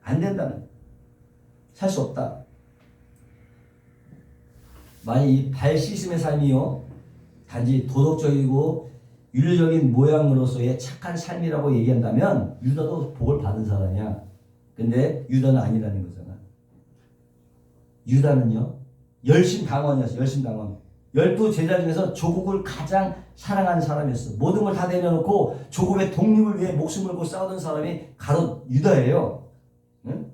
안 된다는, 살 수 없다. 만약 이 발 씻음의 삶이요 단지 도덕적이고 윤리적인 모양으로서의 착한 삶이라고 얘기한다면 유다도 복을 받은 사람이야. 근데 유다는 아니라는 거잖아. 유다는요 열심당원이었어. 열심당원. 12제자 중에서 조국을 가장 사랑하는 사람이었어. 모든 걸 다 내려놓고 조국의 독립을 위해 목숨 걸고 싸우던 사람이 가롯 유다예요. 응?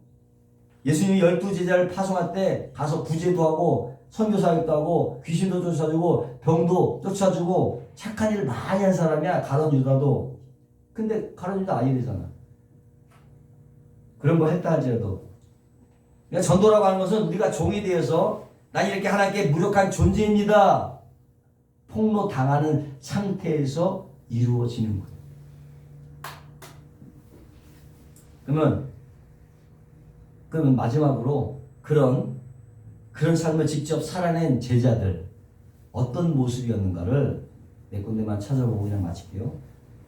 예수님이 12제자를 파송할 때 가서 구제도 하고 선교사역도 하고 귀신도 쫓아주고 병도 쫓아주고 착한 일을 많이 한 사람이야. 가롯 유다도. 근데 가롯 유다 아니래잖아. 그런 거 했다 할지라도. 그러니까 전도라고 하는 것은 우리가 종이 되어서 난 이렇게 하나님께 무력한 존재입니다. 폭로 당하는 상태에서 이루어지는 거예요. 그러면 마지막으로 그런 삶을 직접 살아낸 제자들 어떤 모습이었는가를 몇 군데만 찾아보고 그냥 마칠게요.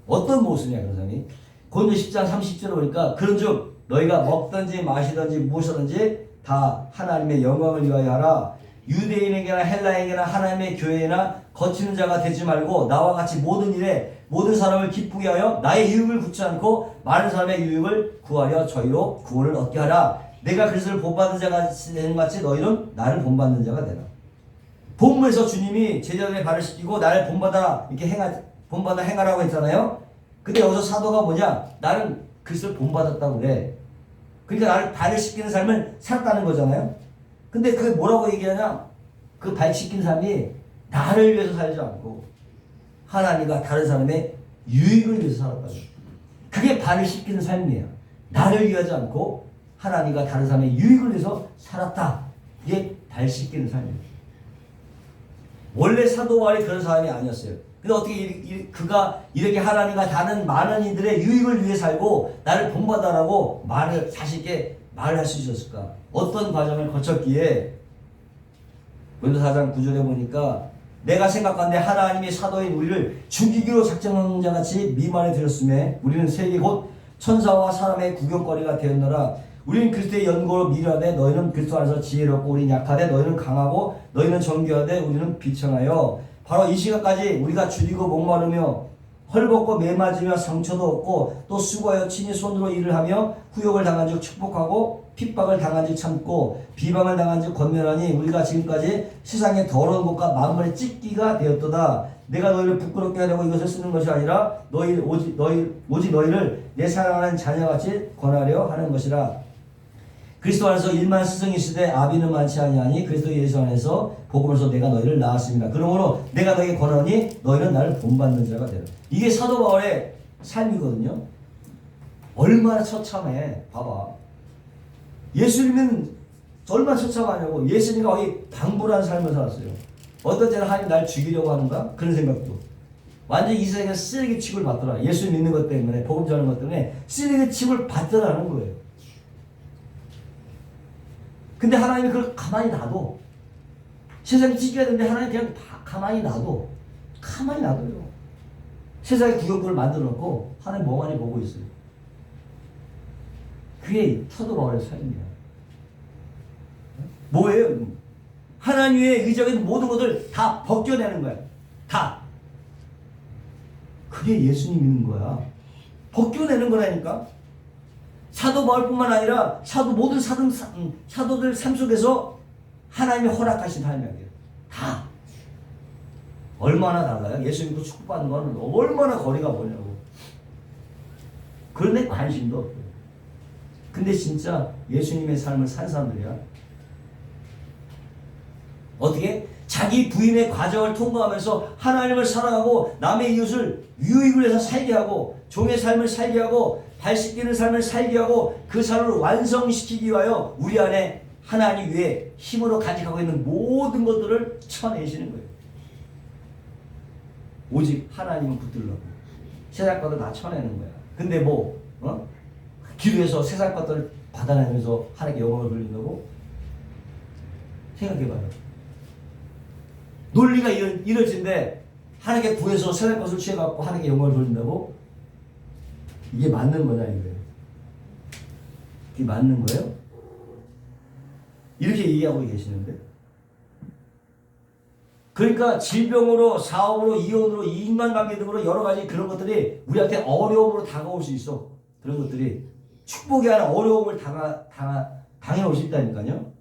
어떤 모습이냐 그런 사람이. 고린도 10장 30절에 보니까 그런즉 너희가 먹든지 마시든지 무엇이든지 다 하나님의 영광을 위하여 하라. 유대인에게나 헬라인에게나 하나님의 교회나 거치는 자가 되지 말고 나와 같이 모든 일에 모든 사람을 기쁘게 하여 나의 유익을 구치 않고 많은 사람의 유익을 구하려 저희로 구원을 얻게 하라. 내가 그리스도를 본받은 자가 되는 것 같이 너희는 나를 본받는 자가 되라. 본문에서 주님이 제자들의 발을 씻기고 나를 본받아 이렇게 본받아 행하라고 했잖아요. 근데 여기서 사도가 뭐냐? 나는 그리스도를 본받았다고 그래. 그러니까 나를 발을 씻기는 삶을 살았다는 거잖아요. 근데 그게 뭐라고 얘기하냐? 그 발 씻긴 삶이 나를 위해서 살지 않고 하나님과 다른 사람의 유익을 위해서 살았다는 거예요. 그게 발을 씻기는 삶이에요. 나를 위하지 않고 하나님과 다른 사람의 유익을 위해서 살았다. 이게 발 씻기는 삶이에요. 원래 사도 바울이 그런 사람이 아니었어요. 근데 어떻게 그가 이렇게 하나님과 다른 많은 이들의 유익을 위해 살고 나를 본받아라고 말을 자신 있게 말을 할 수 있었을까? 어떤 과정을 거쳤기에 고린도 4장 9절에 보니까 내가 생각하는데 하나님의 사도인 우리를 죽이기로 작정한 자같이 미만에 들였음에 우리는 세계 곧 천사와 사람의 구경거리가 되었노라. 우리는 그리스도의 연고로 미련하되 너희는 그리스도 안에서 지혜롭고 우리는 약하되 너희는 강하고 너희는 정교하되 우리는 비천하여. 바로 이 시간까지 우리가 줄이고 목마르며 헐벗고 매맞으며 상처도 없고 또 수고하여 친히 손으로 일을 하며 후욕을 당한 즉 축복하고 핍박을 당한 즉 참고 비방을 당한 즉 권면하니 우리가 지금까지 세상의 더러운 것과 만물의 찢기가 되었도다. 내가 너희를 부끄럽게 하려고 이것을 쓰는 것이 아니라 오직 너희를 내 사랑하는 자녀같이 권하려 하는 것이라. 그리스도 안에서 일만 스승이 있으되 아비는 많지 아니하니 그리스도 예수 안에서 복음으로서 내가 너희를 낳았습니다. 그러므로 내가 너희에게 권하니 너희는 나를 본받는 자가 되라. 이게 사도 바울의 삶이거든요. 얼마나 처참해. 봐봐. 예수님은 얼마나 처참하냐고. 예수님이 거의 방불한 삶을 살았어요. 어떤 때는 하나님 날 죽이려고 하는가? 그런 생각도. 완전히 이 세상에 쓰레기 취급을 받더라. 예수 믿는 것 때문에, 복음 전하는 것 때문에 쓰레기 취급을 받더라는 거예요. 근데 하나님이 그걸 가만히 놔둬. 세상이 찢겨야 되는데 하나님 그냥 가만히 놔둬. 가만히 놔둬요. 세상에 구경꾼을 만들어 놓고 하나님 멍하니 보고 있어요. 그게 사도 바울의 삶이야. 뭐예요? 하나님 위에 의적인 모든 것을 다 벗겨내는 거야. 다. 그게 예수님 믿는 거야. 벗겨내는 거라니까. 사도 바울뿐만 아니라 모든 사도들 삶 속에서 하나님이 허락하신 삶이야. 다. 얼마나 달라요? 예수 믿고 축복받는 거는 얼마나 거리가 멀냐고. 그런데 관심도 없고. 근데 진짜 예수님의 삶을 산 사람들이야. 어떻게? 자기 부인의 과정을 통과하면서 하나님을 사랑하고 남의 이웃을 유익을 해서 살게 하고 종의 삶을 살게 하고 발 씻기는 삶을 살게 하고 그 삶을 완성시키기 위하여 우리 안에 하나님 위에 힘으로 간직하고 있는 모든 것들을 쳐내시는 거예요. 오직 하나님은 붙들라고 세상 것들 다 쳐내는 거야. 근데 뭐 기도해서 세상 것들을 받아내면서 하나님께 영광을 돌린다고? 생각해봐요. 논리가 이럴진데 하나님께 구해서 세상 것을 취해갖고 하나님께 영광을 돌린다고? 이게 맞는 거냐 이거예요. 이게 맞는 거예요? 이렇게 얘기하고 계시는데, 그러니까 질병으로, 사업으로, 이혼으로, 인간관계 등으로 여러 가지 그런 것들이 우리한테 어려움으로 다가올 수 있어. 그런 것들이 축복이 아니라 어려움을 당해올 수 있다니까요.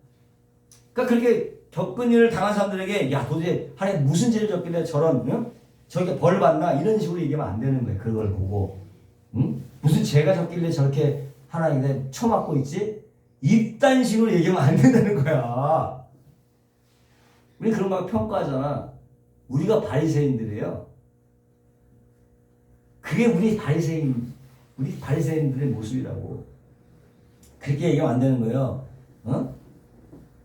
그러니까 그렇게 겪은 일을 당한 사람들에게 야 도대체 하나님 무슨 죄를 졌길래 저렇게 벌 받나 이런 식으로 얘기하면 안 되는 거예요. 그걸 보고 무슨 죄가 졌길래 저렇게 하나님한테 쳐맞고 있지? 이딴 식으로 얘기하면 안 된다는 거야. 우리 그런 거 평가하잖아. 우리가 바리새인들이에요. 그게 우리 바리새인들의 모습이라고. 그렇게 얘기하면 안 되는 거예요.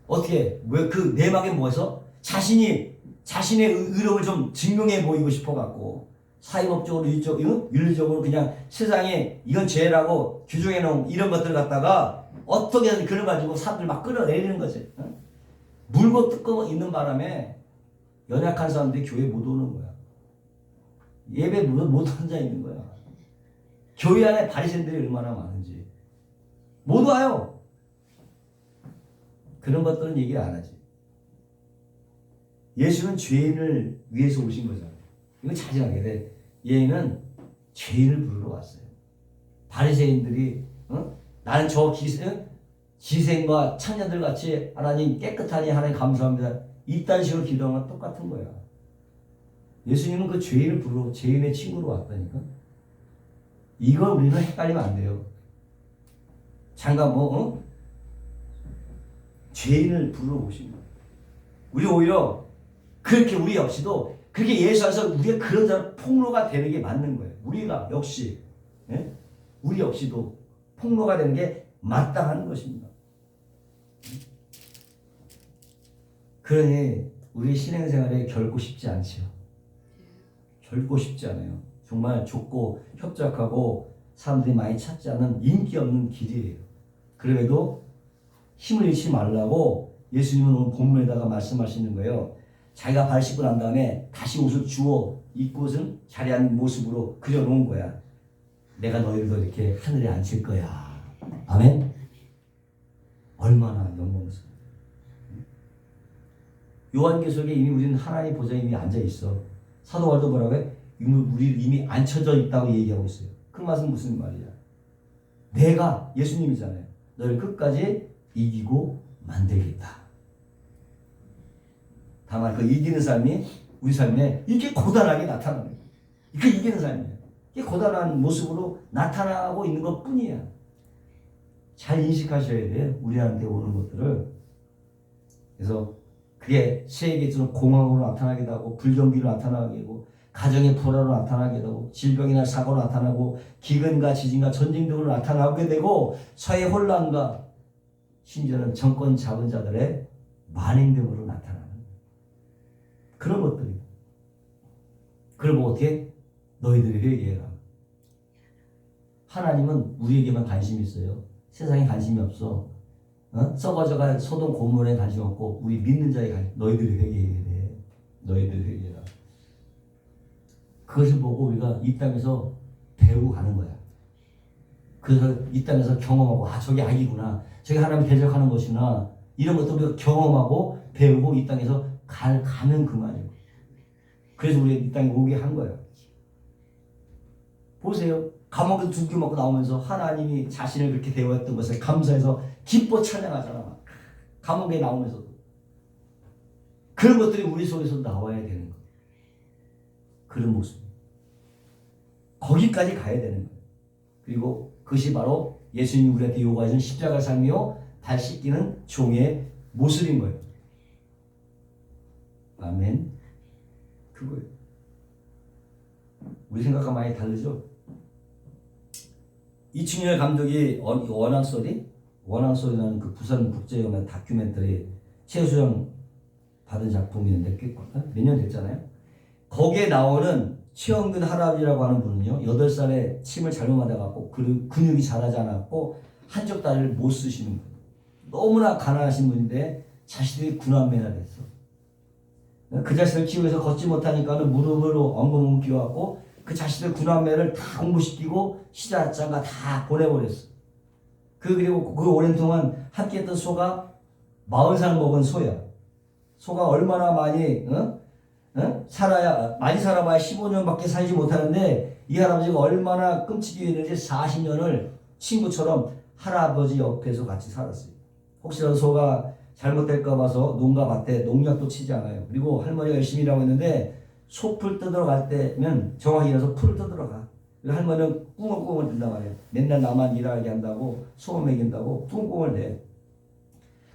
어떻게? 왜 그 내막에 뭐해서 자신의 의로움을 좀 증명해 보이고 싶어갖고 사회법적으로 윤리적으로 그냥 세상에 이건 죄라고 규정해 놓은 이런 것들 갖다가 어떻게든 그걸 가지고 사람들 막 끌어내리는 거지. 물고 뜯고 있는 바람에 연약한 사람들이 교회 못 오는 거야. 예배 못 앉아 있는 거야. 교회 안에 바리새인들이 얼마나 많은지 못 와요. 그런 것들은 얘기를 안 하지. 예수는 죄인을 위해서 오신 거잖아요. 이거 자제하게 돼. 얘는 죄인을 부르러 왔어요. 바리새인들이 나는 저 기생과 청년들 같이 하나님 깨끗하니 하나님 감사합니다. 이딴 식으로 기도하면 똑같은 거야. 예수님은 그 죄인을 부르러 죄인의 친구로 왔다니까. 이걸 우리는 헷갈리면 안 돼요. 잠깐 죄인을 부르러 오신 거예요. 우리 오히려 그렇게 우리 역시도 그렇게 예수 안에서 우리가 그런 사람 폭로가 되는 게 맞는 거예요. 우리가 역시 우리 역시도 폭로가 되는 게 마땅한 것입니다. 그러니 우리 신앙생활에 결코 쉽지 않죠. 결코 쉽지 않아요. 정말 좁고 협착하고 사람들이 많이 찾지 않는 인기 없는 길이에요. 그럼에도 힘을 잃지 말라고 예수님은 오늘 본문에다가 말씀하시는 거예요. 자기가 발 씻고 난 다음에 다시 옷을 주워 입고 옷은 자리한 모습으로 그려놓은 거야. 내가 너희들도 이렇게 하늘에 앉힐 거야. 아멘? 얼마나 영광스러워. 요한계시록에 이미 우리는 하나님 보좌에 이미 앉아있어. 사도 바울도 뭐라고 해? 우리 이미 앉혀져 있다고 얘기하고 있어요. 그 말은 무슨 말이야? 내가 예수님이잖아요. 너를 끝까지 이기고 만들겠다. 다만 그 이기는 삶이 우리 삶에 이렇게 고단하게 나타나는 거예요. 이게 이기는 삶이에요. 이게 고단한 모습으로 나타나고 있는 것 뿐이야. 잘 인식하셔야 돼요. 우리한테 오는 것들을. 그래서 그게 세계적으로 공황으로 나타나기도 하고 불경기로 나타나게 되고 가정의 불화로 나타나게 되고 질병이나 사고로 나타나고 기근과 지진과 전쟁 등으로 나타나게 되고 사회 혼란과 심지어는 정권 잡은 자들의 만행 등으로 나타나는 그런 것들이. 그걸 보고 어떻게? 너희들이 회개해라. 하나님은 우리에게만 관심이 있어요. 세상에 관심이 없어. 썩어져갈 소돔 고모라에 관심 없고 우리 믿는 자에 관심. 너희들이 회개해야 돼. 너희들이 회개해라. 그것을 보고 우리가 이 땅에서 배우고 가는 거야. 그래서 이 땅에서 경험하고 저게 악이구나. 저게 하나님 대적하는 것이나 이런 것도 우리가 경험하고 배우고 이 땅에서 가면 그만이고. 그래서 우리가 이 땅에 오게 한 거예요. 보세요. 감옥에서 두들겨 맞고 나오면서 하나님이 자신을 그렇게 대우했던 것을 감사해서 기뻐 찬양하잖아. 감옥에 나오면서도. 그런 것들이 우리 속에서 나와야 되는 거예요. 그런 모습. 거기까지 가야 되는 거예요. 그리고 그것이 바로 예수님이 우리한테 요구하신 십자가 삶이요 발 씻기는 종의 모습인 거예요. 아멘. 그거예요. 우리 생각과 많이 다르죠? 이충렬 감독이 원앙소리라는 그 부산국제영화 다큐멘터리 최우수상 받은 작품이 있는데 몇 년 됐잖아요. 거기에 나오는 최영균 할아버지라고 하는 분은요, 8살에 침을 잘못 맞아갖고 근육이 자라지 않았고 한쪽 다리를 못 쓰시는 분. 너무나 가난하신 분인데 자식들이 군함매나 됐어. 그 자식을 키우기 위해서 걷지 못하니까는 무릎으로 엉금엉금 끼워갖고 그 자식들 군함매를 다 공부시키고 시자장가 다 보내버렸어. 그리고 그 오랜 동안 함께했던 소가 40살 먹은 소야. 소가 얼마나 많이 많이 살아봐야 15년밖에 살지 못하는데 이 할아버지가 얼마나 끔찍이 했는지 40년을 친구처럼 할아버지 옆에서 같이 살았어요. 혹시라도 소가 잘못될까 봐서 농가 밭에 농약도 치지 않아요. 그리고 할머니가 열심히 일하고 있는데 소풀 뜯으러 갈 때면 정확히 일어서 풀을 뜯으러 가. 할머니는 꿍얼꿍얼 든단 말이에요. 맨날 나만 일하게 한다고 소 먹인다고 꿍꿍을 대.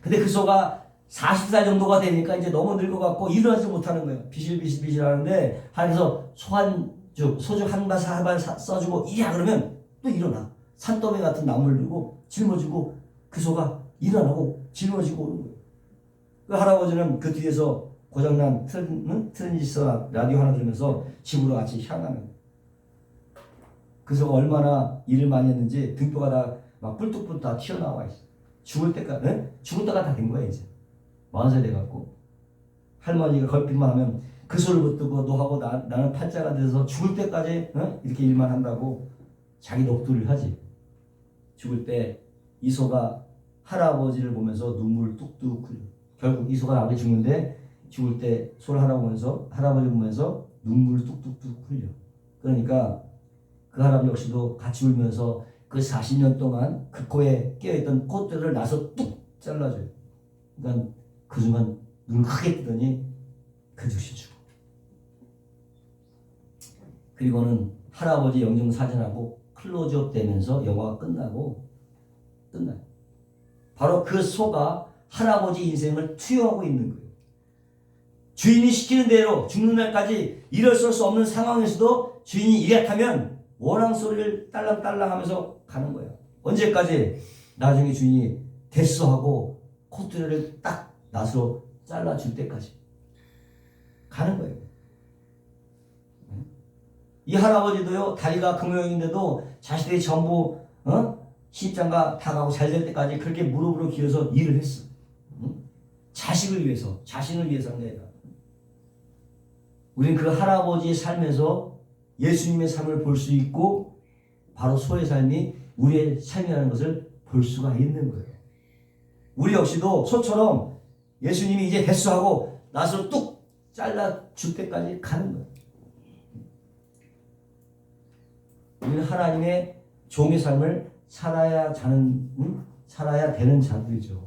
근데 그 소가 40살 정도가 되니까 이제 너무 늙어갖고 일어나지 못하는 거예요. 비실비실 하는데 하면서 소죽 한 발 써주고 이야 그러면 또 일어나. 산더미 같은 나무를 들고 짊어지고 그 소가 일어나고 짊어지고 오는 거예요. 그 할아버지는 그 뒤에서 고장난 트랜지스터 라디오 하나 들으면서 집으로 같이 향하는 거예요. 그 소가 얼마나 일을 많이 했는지 등뼈가 다 막 뿔뚝뿔뚝 다 튀어나와 있어. 죽을 때가 다 된 거야 이제. 40살 돼갖고 할머니가 걸핏만 하면 그 소를 붙들고 너하고 나는 팔자가 돼서 죽을 때까지 이렇게 일만 한다고 자기 녹두를 하지. 죽을 때 이 소가 할아버지를 보면서 눈물을 뚝뚝 흘려. 결국 이 소가 나중에 죽는데 죽을 때 소를 할아버지 보면서 눈물을 뚝뚝뚝 흘려. 그러니까 그 할아버지 역시도 같이 울면서 그 40년 동안 그 코에 끼어있던 꽃들을 나서 뚝 잘라줘요. 그러니까 그 순간 눈을 크게 뜨더니 그 즉시 죽어. 그리고는 할아버지 영정사진하고 클로즈업 되면서 영화가 끝나요. 바로 그 소가 할아버지 인생을 투영하고 있는 거예요. 주인이 시키는 대로 죽는 날까지 일어설 수 없는 상황에서도 주인이 이랬다면 원앙 소리를 딸랑딸랑 하면서 가는 거예요. 언제까지? 나중에 주인이 됐어 하고 콧대를 딱 낫으로 잘라줄 때까지 가는 거예요. 이 할아버지도요, 다리가 금요형인데도 자식들이 전부 시집장가 다 가고 잘 될 때까지 그렇게 무릎으로 기어서 일을 했어. 자식을 위해서, 자신을 위해서가 아니라. 우리는 그 할아버지의 삶에서 예수님의 삶을 볼 수 있고 바로 소의 삶이 우리의 삶이라는 것을 볼 수가 있는 거예요. 우리 역시도 소처럼 예수님이 이제 됐어 하고 낫으로 뚝 잘라줄 때까지 가는 거예요. 우리는 하나님의 종의 삶을 살아야 되는 자들이죠.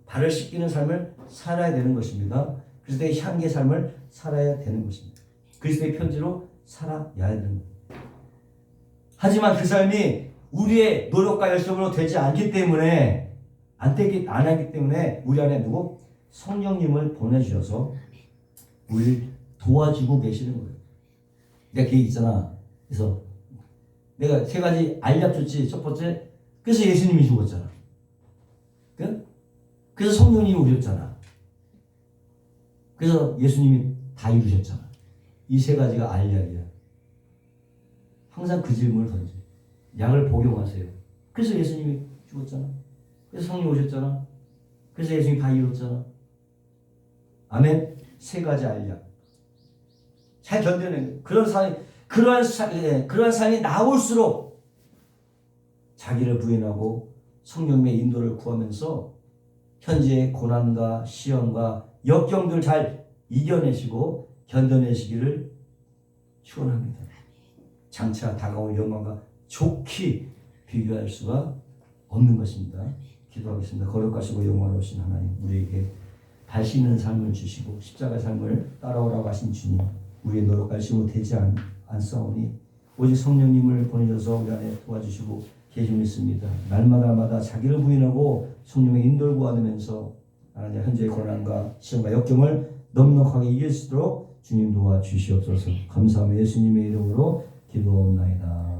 발을 씻기는 삶을 살아야 되는 것입니다. 그리스도의 향기의 삶을 살아야 되는 것입니다. 그리스도의 편지로 살아야 되는 겁니다. 하지만 그 삶이 우리의 노력과 열심으로 되지 않기 때문에 안 하기 때문에 우리 안에 누구? 성령님을 보내주셔서 우리를 도와주고 계시는 거예요. 내가 그 얘기 있잖아. 그래서 내가 3가지 알약 줬지. 첫 번째, 그래서 예수님이 죽었잖아. 그래서 성령님이 오셨잖아. 그래서 예수님이 다 이루셨잖아. 이 3가지가 알약이야. 항상 그 질문을 던져. 약을 복용하세요. 그래서 예수님이 죽었잖아. 그래서 성령이 오셨잖아. 그래서 예수님이 다 이뤘잖아. 아멘. 3가지 알약. 잘 견뎌내는 그러한 삶이 나올수록 자기를 부인하고 성령의 인도를 구하면서 현재의 고난과 시험과 역경들을 잘 이겨내시고 견뎌내시기를 축원합니다. 장차 다가올 영광과 좋게 비교할 수가 없는 것입니다. 기도하겠습니다. 거룩하시고 영원하신 하나님, 우리에게 발 씻는 삶을 주시고 십자가의 삶을 따라오라고 하신 주님, 우리의 노력과 힘으로 되지 않사오니 오직 성령님을 보내셔서 우리 안에 도와주시고 계심을 믿습니다. 날마다 자기를 부인하고 성령의 인도를 구하면서 현재의 고난과 시험과 역경을 넉넉하게 이길 수 있도록 주님 도와주시옵소서. 감사하며 예수님의 이름으로 기도하옵나이다.